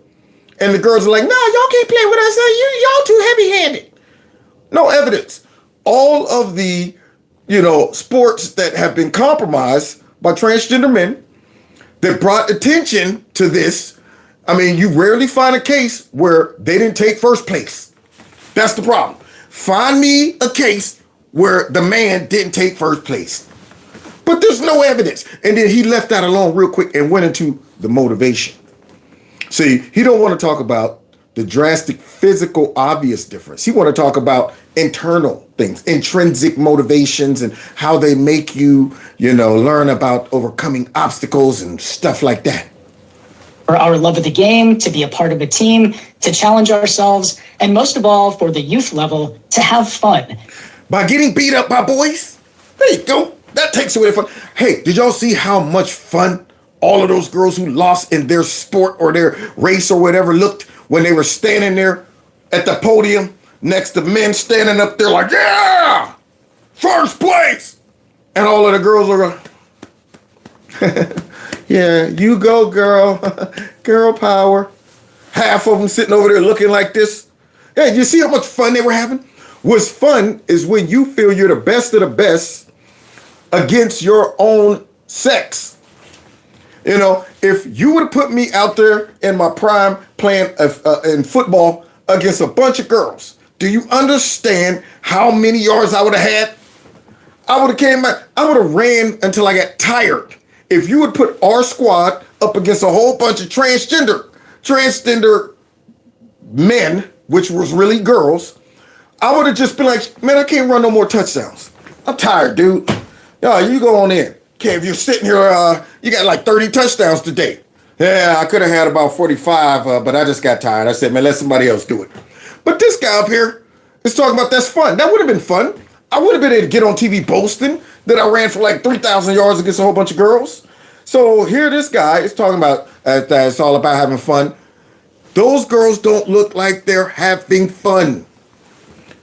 And the girls are like, no, y'all can't play with us. Y'all too heavy-handed. No evidence. All of the, sports that have been compromised by transgender men that brought attention to this, I mean, you rarely find a case where they didn't take first place. That's the problem. Find me a case where the man didn't take first place. But there's no evidence. And then he left that alone real quick and went into the motivation. See, he don't want to talk about the drastic physical obvious difference. He want to talk about internal things, intrinsic motivations and how they make you, learn about overcoming obstacles and stuff like that. For our love of the game, to be a part of a team, to challenge ourselves, and most of all, for the youth level, to have fun. By getting beat up by boys? There you go. That takes away the fun. Hey, did y'all see how much fun all of those girls who lost in their sport or their race or whatever looked when they were standing there at the podium next to men standing up there like, yeah, first place. And all of the girls are going, yeah, you go, girl. Girl power. Half of them sitting over there looking like this. Hey, you see how much fun they were having? What's fun is when you feel you're the best of the best against your own sex. If you would have put me out there in my prime playing in football against a bunch of girls, do you understand how many yards I would have had? I would have came back. I would have ran until I got tired. If you would put our squad up against a whole bunch of transgender men, which was really girls, I would have just been like, man, I can't run no more touchdowns. I'm tired, dude. Yo, you go on in. Okay, if you're sitting here, you got like 30 touchdowns today. Yeah, I could have had about 45, but I just got tired. I said, man, let somebody else do it. But this guy up here is talking about that's fun. That would have been fun. I would have been able to get on TV boasting that I ran for like 3,000 yards against a whole bunch of girls. So here this guy is talking about that it's all about having fun. Those girls don't look like they're having fun.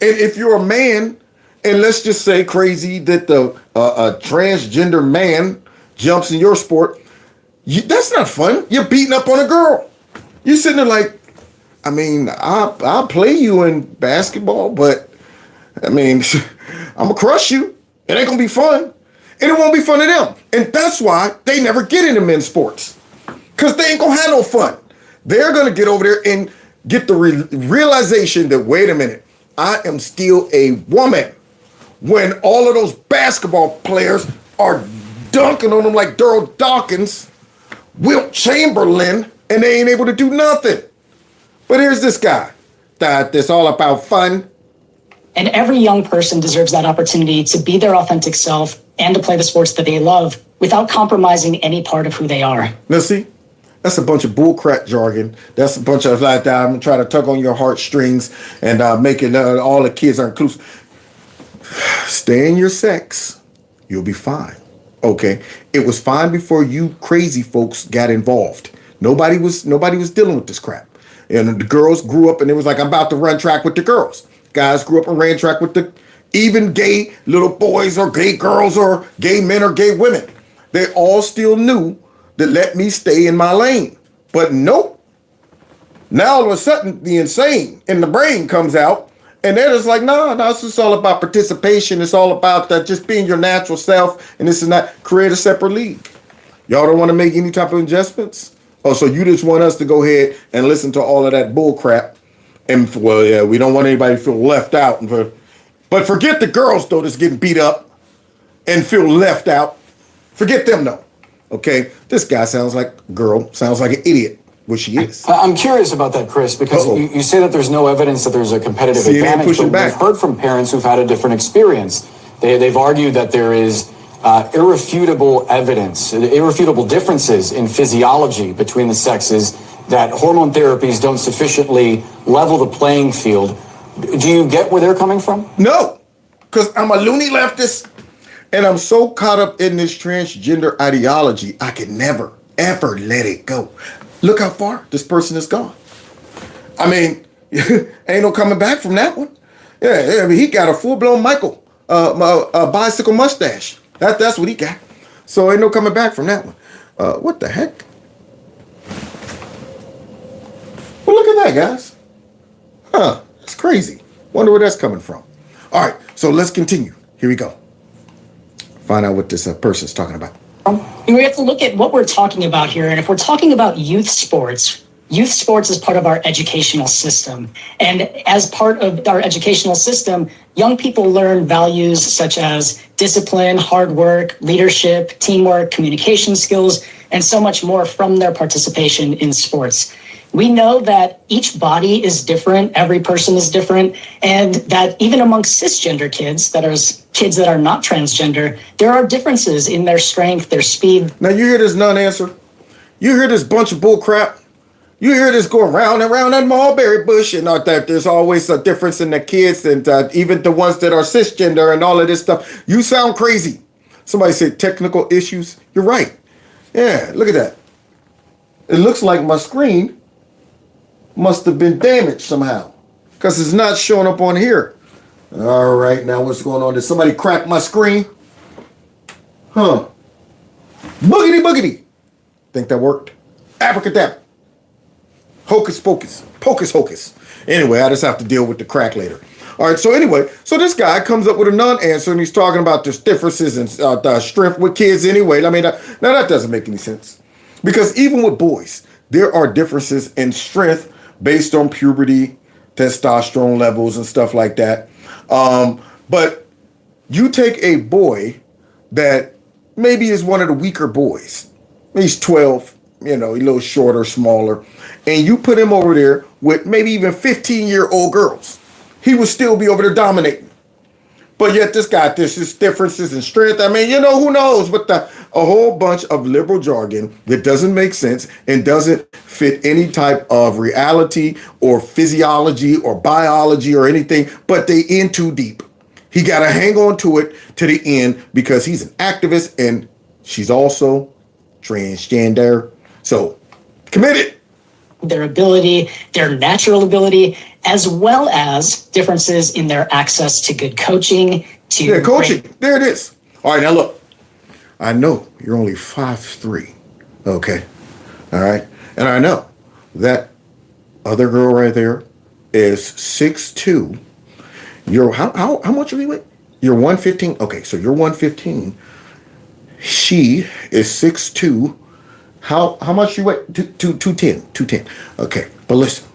And if you're a man, and let's just say crazy that the a transgender man jumps in your sport, that's not fun. You're beating up on a girl. You're sitting there like, I mean, I'll play you in basketball, but I mean, I'm going to crush you. It ain't going to be fun. And it won't be fun to them. And that's why they never get into men's sports. Because they ain't going to have no fun. They're going to get over there and get the realization that, wait a minute, I am still a woman. When all of those basketball players are dunking on them like Daryl Dawkins, Wilt Chamberlain, and they ain't able to do nothing. But here's this guy that it's all about fun. And every young person deserves that opportunity to be their authentic self and to play the sports that they love without compromising any part of who they are. Now see, that's a bunch of bullcrap jargon. That's a bunch of like that. I'm trying to tug on your heartstrings and making all the kids are inclusive. Stay in your sex. You'll be fine. Okay? It was fine before you crazy folks got involved. Nobody was dealing with this crap. And the girls grew up and it was like, I'm about to run track with the girls. Guys grew up and ran track with the even gay little boys or gay girls or gay men or gay women. They all still knew that let me stay in my lane. But nope. Now all of a sudden the insane in the brain comes out. And they're just like, no, it's just all about participation. It's all about that just being your natural self. And this is not create a separate league. Y'all don't want to make any type of adjustments? Oh, so you just want us to go ahead and listen to all of that bull crap. And, well, yeah, we don't want anybody to feel left out. But forget the girls, though, that's getting beat up and feel left out. Forget them, though. Okay? This guy sounds like a girl, sounds like an idiot. what she is. I'm curious about that, Chris, because you say that there's no evidence that there's a competitive advantage, but we've heard from parents who've had a different experience. They've argued that there is irrefutable evidence, irrefutable differences in physiology between the sexes, that hormone therapies don't sufficiently level the playing field. Do you get where they're coming from? No, because I'm a loony leftist, and I'm so caught up in this transgender ideology, I can never, ever let it go. Look how far this person has gone. I mean, ain't no coming back from that one. Yeah, I mean, he got a full-blown Michael, bicycle mustache. That's what he got. So ain't no coming back from that one. What the heck? Well, look at that, guys. Huh, that's crazy. Wonder where that's coming from. All right, so let's continue. Here we go. Find out what this person's talking about. We have to look at what we're talking about here. And if we're talking about youth sports is part of our educational system. And as part of our educational system, young people learn values such as discipline, hard work, leadership, teamwork, communication skills, and so much more from their participation in sports. We know that each body is different, every person is different, and that even amongst cisgender kids, that are kids that are not transgender, there are differences in their strength, their speed. Now you hear this non-answer? You hear this bunch of bull crap? You hear this going round and round that mulberry bush and all that there's always a difference in the kids and even the ones that are cisgender and all of this stuff. You sound crazy. Somebody said technical issues. You're right. Yeah, look at that. It looks like my screen must have been damaged somehow because it's not showing up on here. All right, now what's going on? Did somebody crack my screen? Huh. Boogity boogity. Think that worked? Abracadabra. Hocus pocus. Pocus hocus. Anyway, I just have to deal with the crack later. All right, so anyway, so this guy comes up with a non-answer and he's talking about the differences in strength with kids anyway. I mean, now that doesn't make any sense. Because even with boys, there are differences in strength based on puberty, testosterone levels and stuff like that. But you take a boy that maybe is one of the weaker boys. He's 12, you know, a little shorter, smaller. And you put him over there with maybe even 15-year-old girls. He would still be over there dominating. But yet this guy, there's just differences in strength. I mean, you know, who knows? But a whole bunch of liberal jargon that doesn't make sense and doesn't fit any type of reality or physiology or biology or anything, but they in too deep. He got to hang on to it to the end because he's an activist and she's also transgender. So committed. Their ability, their natural ability, as well as differences in their access to good coaching. Yeah, coaching. There it is. All right, now look. I know you're only 5'3". Okay. All right. And I know that other girl right there is 6'2". You're how much are you weigh? You're 115. Okay, so you're 115. She is 6'2". How much you weigh? 210. Okay, but listen,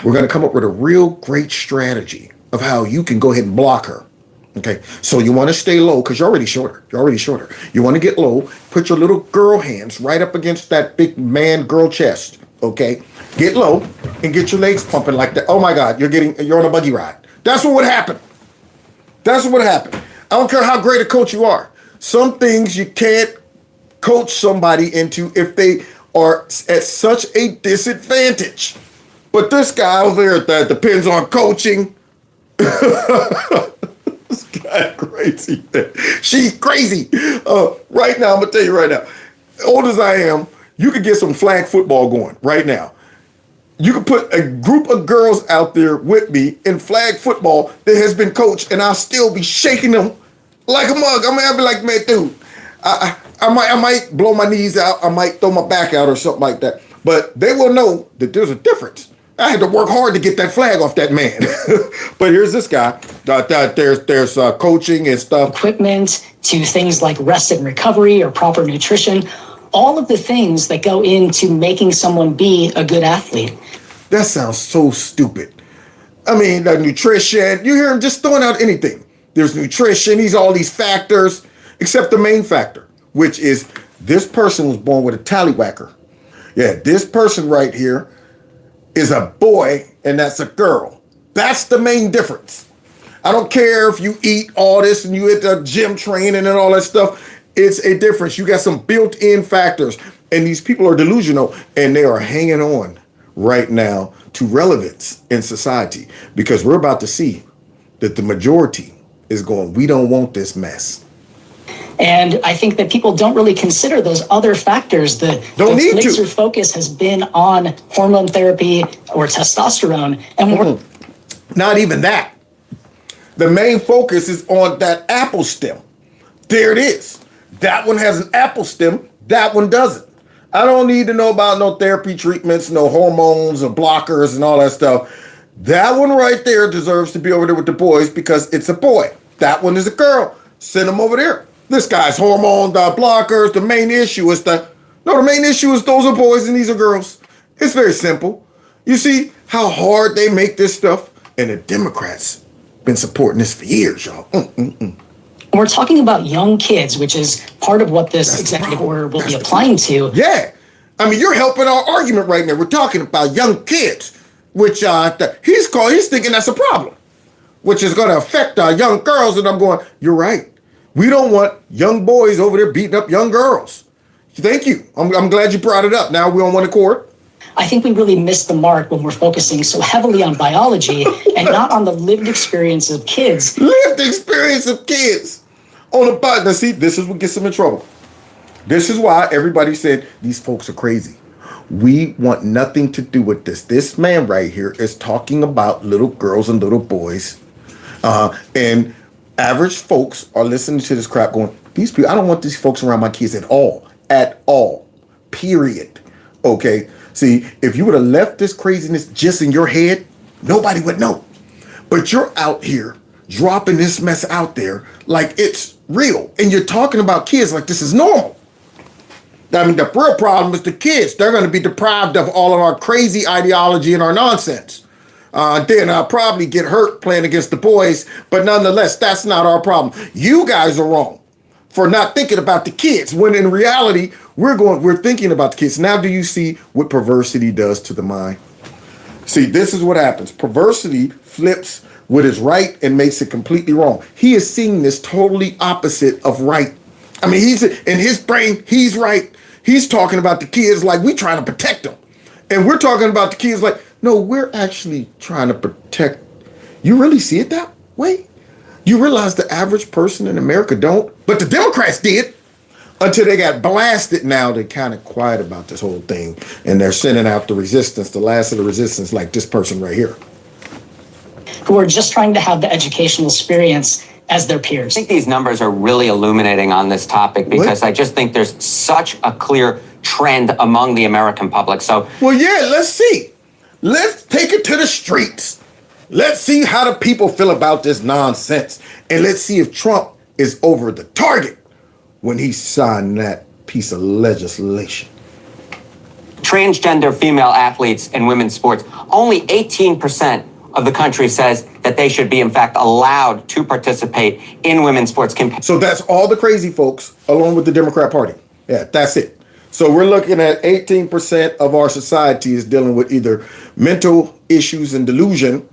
we're going to come up with a real great strategy of how you can go ahead and block her. Okay, so you want to stay low because you're already shorter. You want to get low. Put your little girl hands right up against that big man girl chest. Okay, get low and get your legs pumping like that. Oh my God, you're on a buggy ride. That's what would happen. That's what would happen. I don't care how great a coach you are. Some things you can't coach somebody into if they are at such a disadvantage. But this guy over there that depends on coaching. This guy crazy. She's crazy. Right now, I'm gonna tell you right now, old as I am, you could get some flag football going right now. You could put a group of girls out there with me in flag football that has been coached, and I'll still be shaking them like a mug. I'm gonna be like, man, dude, I might blow my knees out. I might throw my back out or something like that. But they will know that there's a difference. I had to work hard to get that flag off that man. But here's this guy. There's coaching and stuff. Equipment to things like rest and recovery or proper nutrition. All of the things that go into making someone be a good athlete. That sounds so stupid. I mean, the nutrition, you hear him just throwing out anything. There's nutrition, he's all these factors, except the main factor, which is this person was born with a tallywhacker. Yeah, this person right here is a boy and that's a girl. That's the main difference. I don't care if you eat all this and you at the gym training and all that stuff. It's a difference. You got some built-in factors. And these people are delusional and they are hanging on right now to relevance in society because we're about to see that the majority is going, we don't want this mess. And I think that people don't really consider those other factors. The laser focus has been on hormone therapy or testosterone. And not even that. The main focus is on that apple stem. There it is. That one has an apple stem. That one doesn't. I don't need to know about no therapy treatments, no hormones or blockers and all that stuff. That one right there deserves to be over there with the boys because it's a boy. That one is a girl. Send them over there. This guy's hormone, the blockers. The main issue is the main issue is those are boys and these are girls. It's very simple. You see how hard they make this stuff? And the Democrats been supporting this for years, y'all. We're talking about young kids, which is part of what this executive order will be applying to. Yeah. I mean, you're helping our argument right now. We're talking about young kids, which he's thinking that's a problem, which is going to affect our young girls. And I'm going, you're right. We don't want young boys over there beating up young girls. Thank you. I'm glad you brought it up. Now we're on one accord. I think we really missed the mark when we're focusing so heavily on biology and not on the lived experience of kids. Lived experience of kids. On the button. Now see, this is what gets them in trouble. This is why everybody said these folks are crazy. We want nothing to do with this. This man right here is talking about little girls and little boys. And average folks are listening to this crap going, these people, I don't want these folks around my kids at all. At all. Period. Okay? See, if you would have left this craziness just in your head, nobody would know. But you're out here dropping this mess out there like it's real. And you're talking about kids like this is normal. I mean, the real problem is the kids. They're going to be deprived of all of our crazy ideology and our nonsense. Then I'll probably get hurt playing against the boys. But nonetheless, that's not our problem. You guys are wrong for not thinking about the kids, when in reality, we're thinking about the kids. Now, do you see what perversity does to the mind? See, this is what happens. Perversity flips what is right and makes it completely wrong. He is seeing this totally opposite of right. I mean, he's in his brain, he's right. He's talking about the kids like we trying to protect them. And we're talking about the kids like, no, we're actually trying to protect. You really see it that way? You realize the average person in America don't? But the Democrats did. Until they got blasted. Now they're kind of quiet about this whole thing. And they're sending out the resistance, the last of the resistance, like this person right here. Who are just trying to have the educational experience as their peers. I think these numbers are really illuminating on this topic because I just think there's such a clear trend among the American public. So, well, yeah, let's see. Let's take it to the streets. Let's see how the people feel about this nonsense. And let's see if Trump is over the target when he signed that piece of legislation. Transgender female athletes in women's sports, only 18% of the country says that they should be, in fact, allowed to participate in women's sports. So that's all the crazy folks, along with the Democrat Party. Yeah, that's it. So we're looking at 18% of our society is dealing with either mental issues and delusion,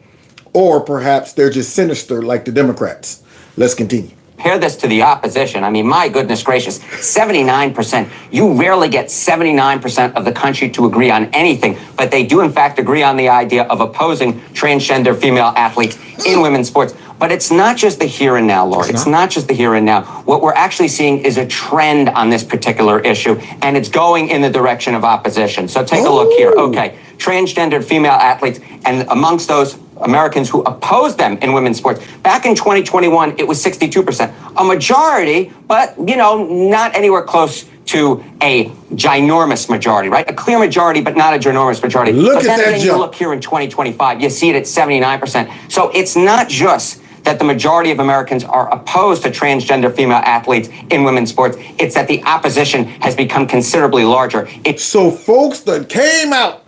or perhaps they're just sinister like the Democrats. Let's continue. Compare this to the opposition. I mean, my goodness gracious, 79%. You rarely get 79% of the country to agree on anything, but they do in fact agree on the idea of opposing transgender female athletes in women's sports. But it's not just the here and now, Lord. It's not just the here and now. What we're actually seeing is a trend on this particular issue, and it's going in the direction of opposition. So take a look here. Okay, transgendered female athletes, and amongst those Americans who oppose them in women's sports. Back in 2021, it was 62%. A majority, but, not anywhere close to a ginormous majority, right? A clear majority, but not a ginormous majority. Look at that jump. You look here in 2025, you see it at 79%. So it's not just that the majority of Americans are opposed to transgender female athletes in women's sports. It's that the opposition has become considerably larger. So folks that came out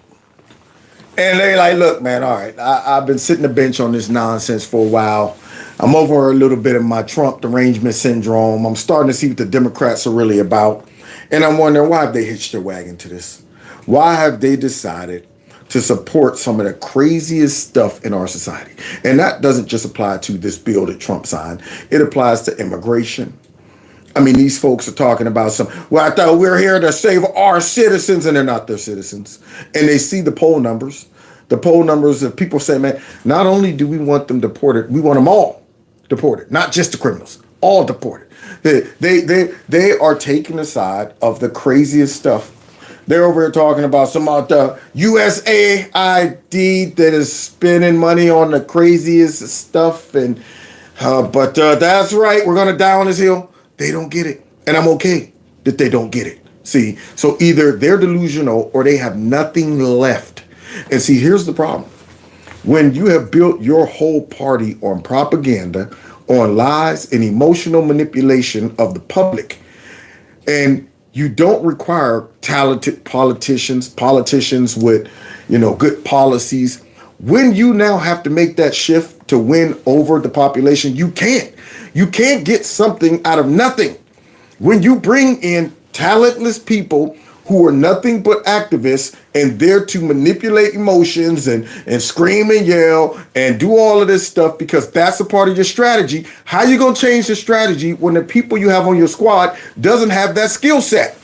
and they like, look, man, all right, I've been sitting the bench on this nonsense for a while. I'm over a little bit of my Trump derangement syndrome. I'm starting to see what the Democrats are really about. And I'm wondering why have they hitched their wagon to this? Why have they decided to support some of the craziest stuff in our society? And that doesn't just apply to this bill that Trump signed. It applies to immigration. I mean, these folks are talking about I thought we were here to save our citizens, and they're not their citizens. And they see the poll numbers. The poll numbers of people say, man, not only do we want them deported, we want them all deported, not just the criminals, all deported. They are taking the side of the craziest stuff. They're over here talking about some of the USAID that is spending money on the craziest stuff. And but that's right, we're going to die on this hill. They don't get it. And I'm okay that they don't get it. See, so either they're delusional or they have nothing left. And see, here's the problem. When you have built your whole party on propaganda, on lies and emotional manipulation of the public, and you don't require talented politicians with, good policies. When you now have to make that shift to win over the population, you can't. You can't get something out of nothing. When you bring in talentless people who are nothing but activists and there to manipulate emotions and scream and yell and do all of this stuff because that's a part of your strategy, how you going to change the strategy when the people you have on your squad doesn't have that skill set?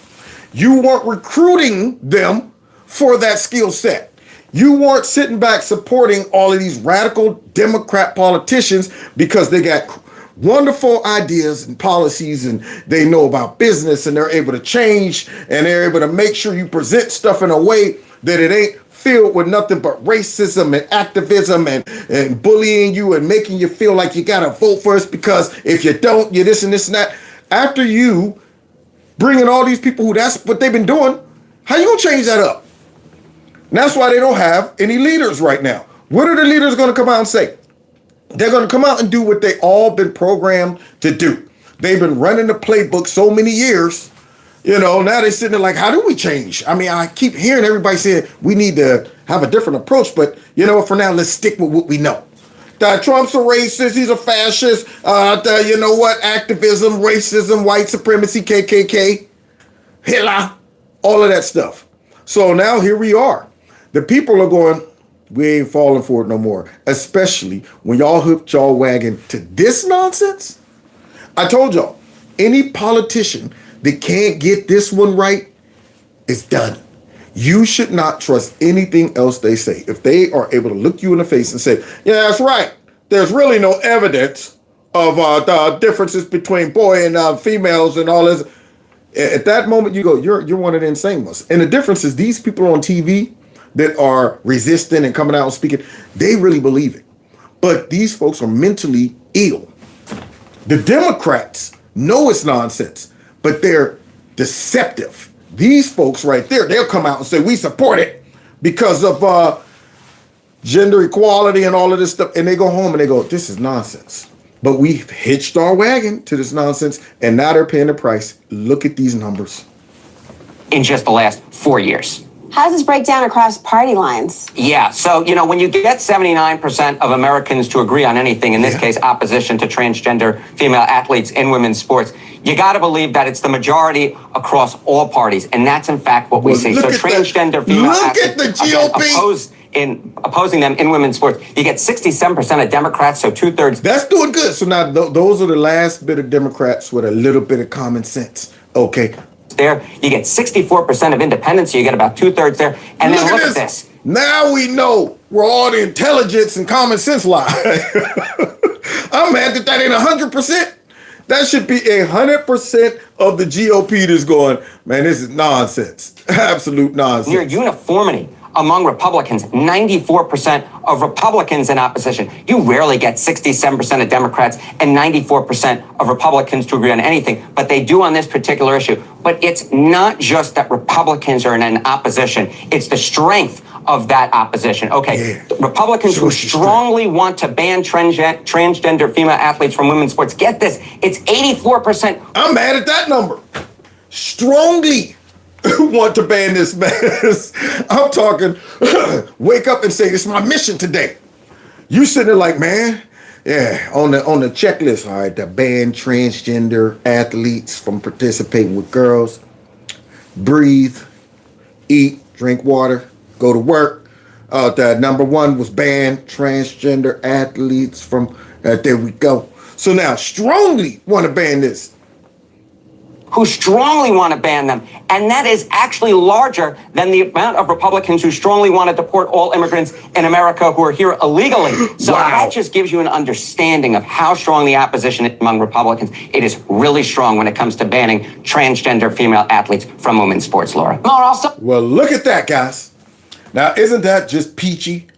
You weren't recruiting them for that skill set. You weren't sitting back supporting all of these radical Democrat politicians because they got wonderful ideas and policies and they know about business and they're able to change and they're able to make sure you present stuff in a way that it ain't filled with nothing but racism and activism and bullying you and making you feel like you gotta vote for us because if you don't, you're this and this and that. After you bringing all these people who that's what they've been doing, how you gonna change that up? And that's why they don't have any leaders right now. What are the leaders gonna come out and say? They're going to come out and do what they all been programmed to do. They've been running the playbook so many years. Now they're sitting there like, how do we change? I mean, I keep hearing everybody saying we need to have a different approach. But for now, let's stick with what we know. Trump's a racist. He's a fascist. Activism, racism, white supremacy, KKK, Hitler, all of that stuff. So now here we are. The people are going, we ain't falling for it no more, especially when y'all hooked y'all wagon to this nonsense. I told y'all, any politician that can't get this one right is done. You should not trust anything else they say. If they are able to look you in the face and say, yeah, that's right, there's really no evidence of the differences between boy and females and all this. At that moment, you go, you're one of the insane ones. And the difference is these people on TV that are resisting and coming out and speaking, they really believe it. But these folks are mentally ill. The Democrats know it's nonsense, but they're deceptive. These folks right there, they'll come out and say, we support it because of gender equality and all of this stuff. And they go home and they go, this is nonsense. But we've hitched our wagon to this nonsense, and now they're paying the price. Look at these numbers. In just the last 4 years. How does this break down across party lines? Yeah, so, when you get 79% of Americans to agree on anything, in this case, opposition to transgender female athletes in women's sports, you got to believe that it's the majority across all parties. And that's, in fact, what we see. So transgender female athletes opposing them in women's sports. You get 67% of Democrats, so 2/3. That's doing good. So now those are the last bit of Democrats with a little bit of common sense. Okay. There, you get 64% of independents, so you get about 2/3 there. And then look at this. Now we know where all the intelligence and common sense lie. I'm mad that ain't 100%. That should be 100% of the GOP that's going, man, this is nonsense. Absolute nonsense. Near uniformity among Republicans, 94% of Republicans in opposition. You rarely get 67% of Democrats and 94% of Republicans to agree on anything, but they do on this particular issue. But it's not just that Republicans are in opposition, it's the strength of that opposition. Okay, Republicans who strongly want to ban transgender female athletes from women's sports, get this, it's 84%. I'm mad at that number. Strongly want to ban this mess. I'm talking, wake up and say, it's my mission today. You sitting there like, man, yeah, on the checklist, all right, to ban transgender athletes from participating with girls. Breathe, eat, drink water, go to work. The number one was ban transgender athletes from, there we go. So now strongly want to ban this. Who strongly want to ban them. And that is actually larger than the amount of Republicans who strongly want to deport all immigrants in America who are here illegally. So that just gives you an understanding of how strong the opposition is among Republicans. It is really strong when it comes to banning transgender female athletes from women's sports, Laura. Well, look at that, guys. Now, isn't that just peachy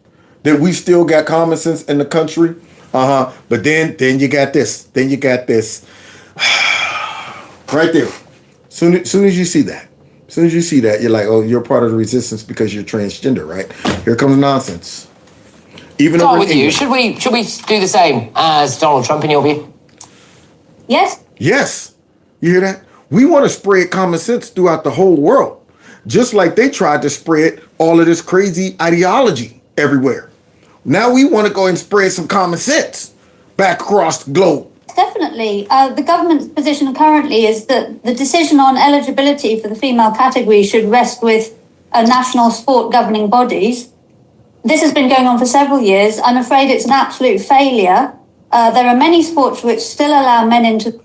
that we still got common sense in the country? But then you got this. Then you got this. Right there. Soon as you see that, you're like, oh, you're part of the resistance because you're transgender, right? Here comes nonsense. Even over with you. Should we do the same as Donald Trump in your view? Yes. Yes. You hear that? We want to spread common sense throughout the whole world, just like they tried to spread all of this crazy ideology everywhere. Now we want to go and spread some common sense back across the globe. Definitely. The government's position currently is that the decision on eligibility for the female category should rest with national sport governing bodies. This has been going on for several years. I'm afraid it's an absolute failure. There are many sports which still allow men into the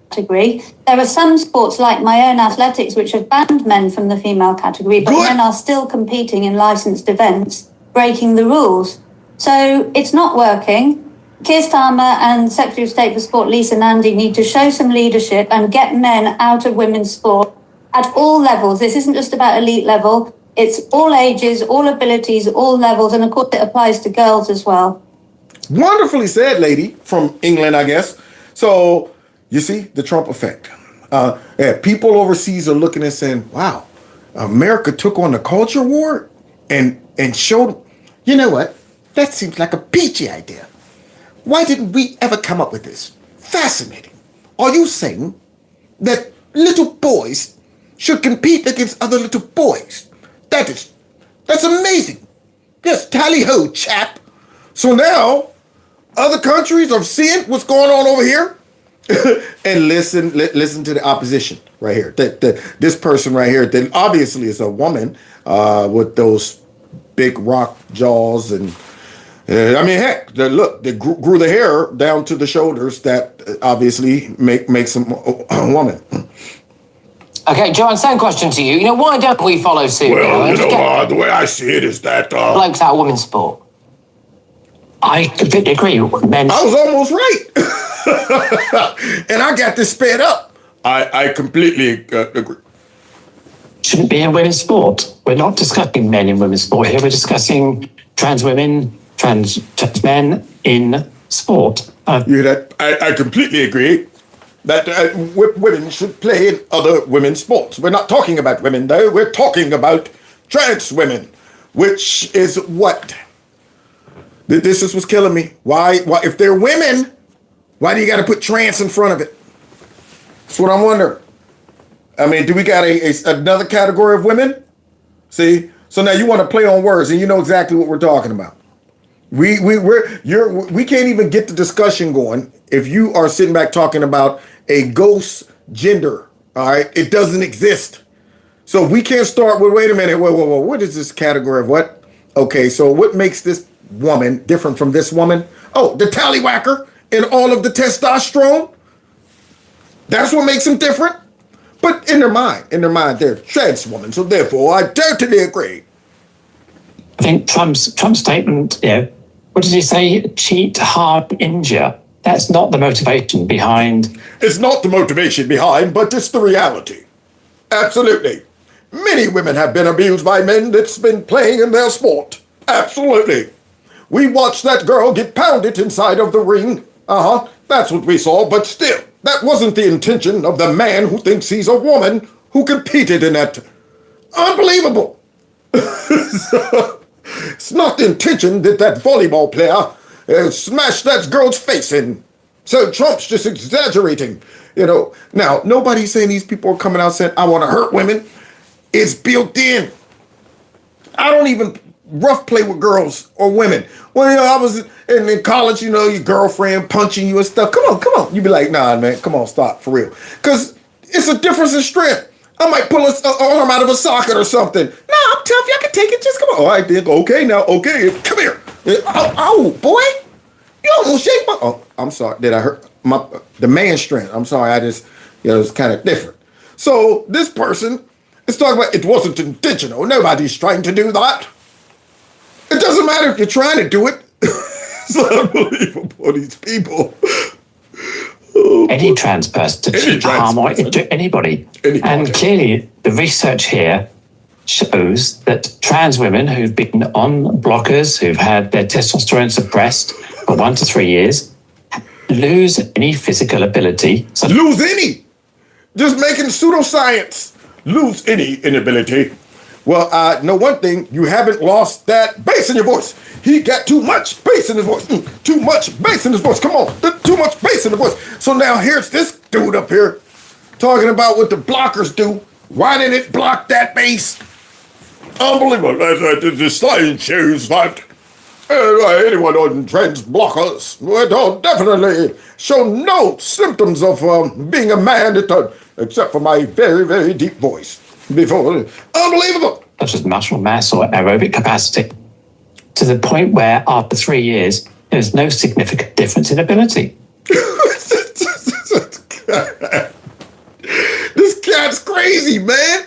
category. There are some sports like my own athletics which have banned men from the female category, but men are still competing in licensed events, breaking the rules. So it's not working. Keir Starmer and Secretary of State for Sport Lisa Nandy need to show some leadership and get men out of women's sport at all levels. This isn't just about elite level. It's all ages, all abilities, all levels. And of course, it applies to girls as well. Wonderfully said, lady from England, I guess. So you see the Trump effect. People overseas are looking and saying, wow, America took on the culture war and showed, you know what? That seems like a peachy idea. Why didn't we ever come up with this? Fascinating. Are you saying that little boys should compete against other little boys? That's amazing. Yes, tally ho, chap. So now other countries are seeing what's going on over here. And listen to the opposition right here. This person right here, that obviously is a woman with those big rock jaws and I mean, heck, look, they grew the hair down to the shoulders. That obviously makes them a woman. Okay, Joanne, same question to you. You know, why don't we follow suit? Well, the way I see it is that blokes out of women's sport. I completely agree. Men. I was almost right, and I got this sped up. I completely agree. Shouldn't be in women's sport. We're not discussing men in women's sport here. We're discussing trans women, trans men in sport. You hear that? I completely agree that women should play in other women's sports. We're not talking about women, though. We're talking about trans women, which is what? This is what's killing me. Why? If they're women, why do you got to put trans in front of it? That's what I'm wondering. I mean, do we got another category of women? See? So now you want to play on words, and you know exactly what we're talking about. We can't even get the discussion going if you are sitting back talking about a ghost gender. All right, it doesn't exist. So we can't start with wait a minute. Whoa. What is this category of what? Okay, so what makes this woman different from this woman? Oh, the tallywhacker and all of the testosterone. That's what makes them different. But in their mind, they're trans women. So therefore, I totally agree. I think Trump's statement, what did he say? Cheat, harm, injure. That's not the motivation behind. It's not the motivation behind, but it's the reality. Absolutely. Many women have been abused by men that's been playing in their sport. Absolutely. We watched that girl get pounded inside of the ring. That's what we saw, but still, that wasn't the intention of the man who thinks he's a woman who competed in that. Unbelievable. It's not the intention that volleyball player smashed that girl's face in. So Trump's just exaggerating, you know. Now, nobody's saying these people are coming out saying, I want to hurt women. It's built in. I don't even rough play with girls or women. Well, you know, I was in college, you know, your girlfriend punching you and stuff. Come on. You'd be like, nah, man, come on, stop, for real. Because it's a difference in strength. I might pull an arm out of a socket or something. Nah, I'm I'm tough. Y'all can take it. Just come on. All right, then. Okay, now. Okay, come here. Oh, boy. You almost shake my... Oh, I'm sorry. Did I hurt the man strength? I'm sorry. I just, it's kind of different. So this person is talking about it wasn't intentional. Nobody's trying to do that. It doesn't matter if you're trying to do it. It's unbelievable, these people. Any trans person should harm or injure anybody. And clearly, the research here shows that trans women who've been on blockers, who've had their testosterone suppressed for 1 to 3 years, lose any physical ability. So lose any? Just making pseudoscience. Lose any inability. Well, I know one thing. You haven't lost that bass in your voice. He got too much bass in his voice. Too much bass in his voice. Come on. Too much bass in the voice. So now here's this dude up here talking about what the blockers do. Why didn't it block that bass? Unbelievable. The science shows that anyone on trans blockers will definitely show no symptoms of being a man, except for my very, very deep voice. Before, unbelievable. Such as muscle mass or aerobic capacity, to the point where after 3 years, there's no significant difference in ability. This cat's crazy, man.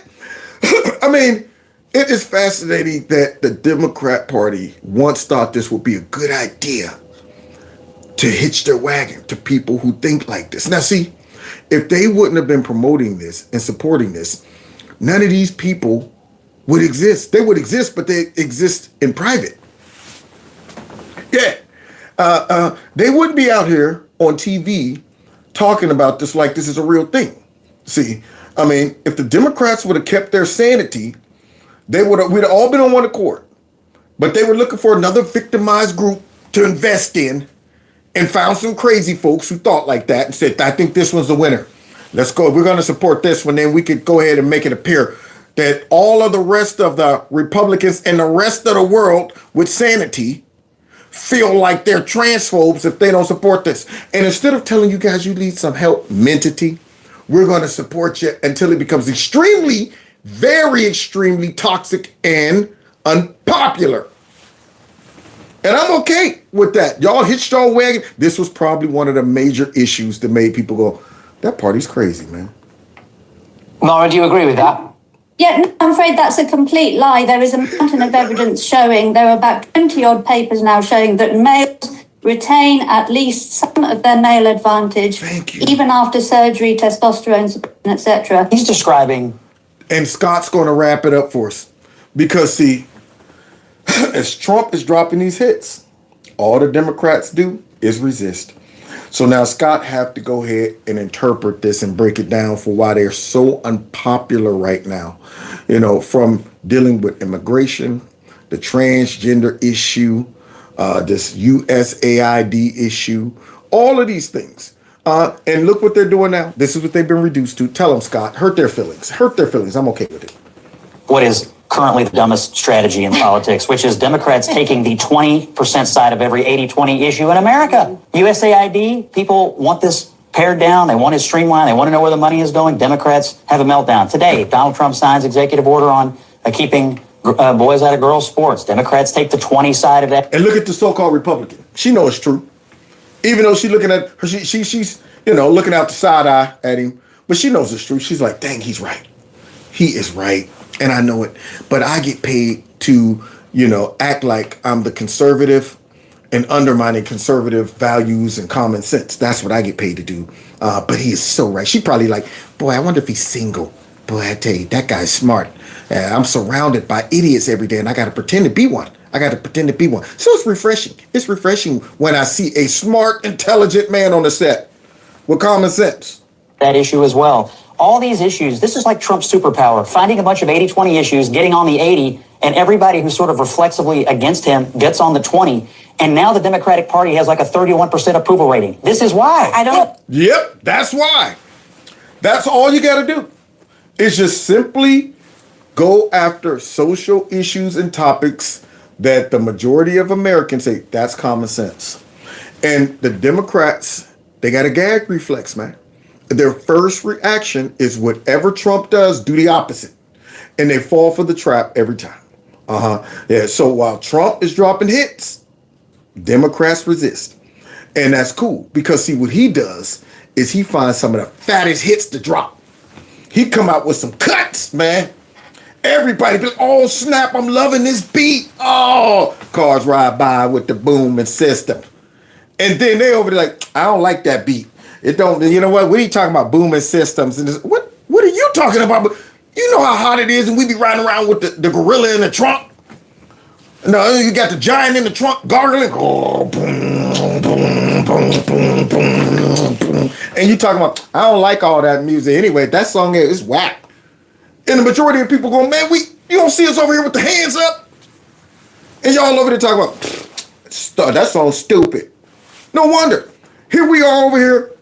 I mean, it is fascinating that the Democrat Party once thought this would be a good idea to hitch their wagon to people who think like this. Now, see, if they wouldn't have been promoting this and supporting this, none of these people would exist. They would exist, but they exist in private. Yeah. They wouldn't be out here on TV talking about this like this is a real thing. See, I mean, if the Democrats would have kept their sanity, we'd have all been on one accord. But they were looking for another victimized group to invest in and found some crazy folks who thought like that and said, I think this one's the winner. Let's go. We're going to support this one. Then we could go ahead and make it appear that all of the rest of the Republicans and the rest of the world with sanity feel like they're transphobes if they don't support this. And instead of telling you guys you need some help mentally, we're going to support you until it becomes extremely, very extremely toxic and unpopular. And I'm okay with that. Y'all hitched your wagon. This was probably one of the major issues that made people go, that party's crazy, man. Mara, do you agree with that? Yeah, no, I'm afraid that's a complete lie. There is a mountain of evidence showing, there are about 20-odd papers now showing that males retain at least some of their male advantage, even after surgery, testosterone suppression, etc. He's describing... And Scott's going to wrap it up for us. Because, see, as Trump is dropping these hits, all the Democrats do is resist. So now Scott have to go ahead and interpret this and break it down for why they're so unpopular right now. From dealing with immigration, the transgender issue, this USAID issue, all of these things. And look what they're doing now. This is what they've been reduced to. Tell them, Scott, hurt their feelings. Hurt their feelings. I'm okay with it. What is currently the dumbest strategy in politics, which is Democrats taking the 20% side of every 80-20 issue in America. USAID, people want this pared down. They want it streamlined. They want to know where the money is going. Democrats have a meltdown. Today, Donald Trump signs executive order on keeping boys out of girls' sports. Democrats take the 20 side of that. And look at the so-called Republican. She knows it's true. Even though she's looking at her, she's looking out the side eye at him, but she knows it's true. She's like, dang, he's right. He is right. And I know it, but I get paid to, act like I'm the conservative and undermining conservative values and common sense. That's what I get paid to do. But he is so right. She probably like, boy, I wonder if he's single. Boy, I tell you, that guy's smart. I'm surrounded by idiots every day, and I got to pretend to be one. So it's refreshing. It's refreshing when I see a smart, intelligent man on the set with common sense. That issue as well. All these issues, this is like Trump's superpower, finding a bunch of 80-20 issues, getting on the 80, and everybody who's sort of reflexively against him gets on the 20. And now the Democratic Party has like a 31% approval rating. This is why. Yep, that's why. That's all you got to do. Is just simply go after social issues and topics that the majority of Americans say, that's common sense. And the Democrats, they got a gag reflex, man. Their first reaction is whatever Trump does, do the opposite. And they fall for the trap every time. Yeah, so while Trump is dropping hits, Democrats resist. And that's cool because see what he does is he finds some of the fattest hits to drop. He come out with some cuts, man. Everybody be like, oh snap, I'm loving this beat. Oh, cars ride by with the booming system. And then they over there like, I don't like that beat. It don't, you know what are you talking about, booming systems? And this, what are you talking about? But you know how hot it is and we be riding around with the gorilla in the trunk? No, you got the giant in the trunk gargling. Oh, boom, boom, boom, boom, boom, boom. And you talking about, I don't like all that music. Anyway, that song is whack. And the majority of people go, man, you don't see us over here with the hands up? And y'all over there talking about, that song's stupid. No wonder. Here we are over here.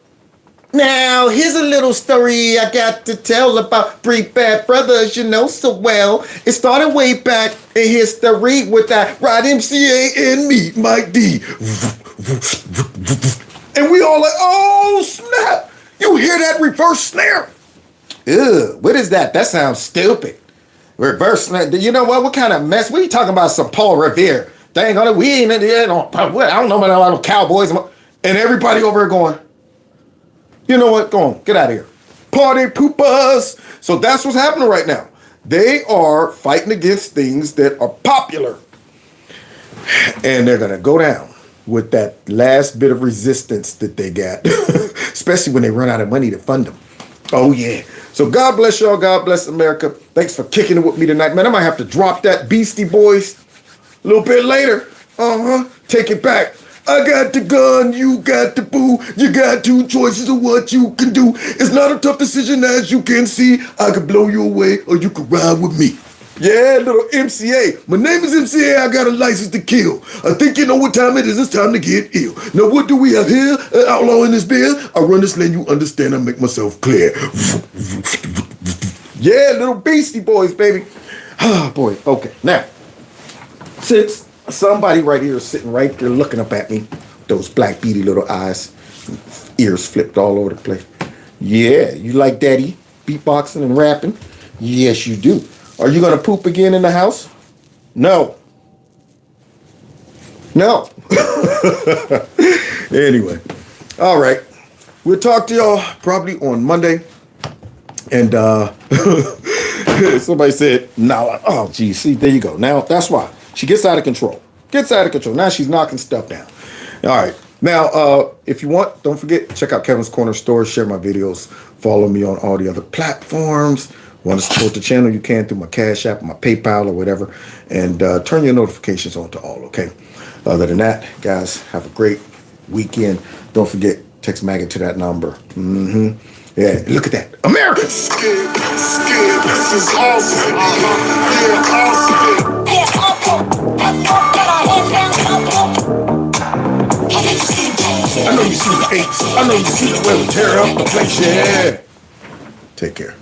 Now, here's a little story I got to tell about three bad brothers you know so well. It started way back in history with that Rod MCA and me, Mike D. And we all like, oh, snap. You hear that reverse snare? Ew, what is that? That sounds stupid. Reverse snare. You know what? What kind of mess? We talking about some Paul Revere. Dang on it, we ain't in there. I don't know about no cowboys. And everybody over here going, you know what? Go on, get out of here. Party poopers. So that's what's happening right now. They are fighting against things that are popular. And they're going to go down with that last bit of resistance that they got. Especially when they run out of money to fund them. Oh, yeah. So God bless y'all. God bless America. Thanks for kicking it with me tonight. Man, I might have to drop that Beastie Boys a little bit later. Take it back. I got the gun, you got the boo. You got two choices of what you can do. It's not a tough decision as you can see. I could blow you away or you could ride with me. Yeah, little MCA. My name is MCA, I got a license to kill. I think you know what time it is, it's time to get ill. Now what do we have here? An outlaw in this beer? I run this lane, you understand, I make myself clear. Yeah, little Beastie Boys, baby. Oh boy, okay. Now, since somebody right here is sitting right there looking up at me, those black beady little eyes, ears flipped all over the place. Yeah, you like daddy beatboxing and rapping? Yes, you do. Are you going to poop again in the house? No. No. Anyway, all right. We'll talk to y'all probably on Monday. And somebody said, no. Oh, geez, see, there you go. Now, that's why. She gets out of control. Gets out of control. Now she's knocking stuff down. All right. Now, if you want, don't forget, check out Kevin's Corner Store. Share my videos. Follow me on all the other platforms. Want to support the channel, you can through my Cash App, my PayPal, or whatever. And turn your notifications on to all, okay? Other than that, guys, have a great weekend. Don't forget, text Maggot to that number. Yeah, look at that. America! This is awesome. I know you see the apes. I know you see the way we tear up the place. Yeah. Take care.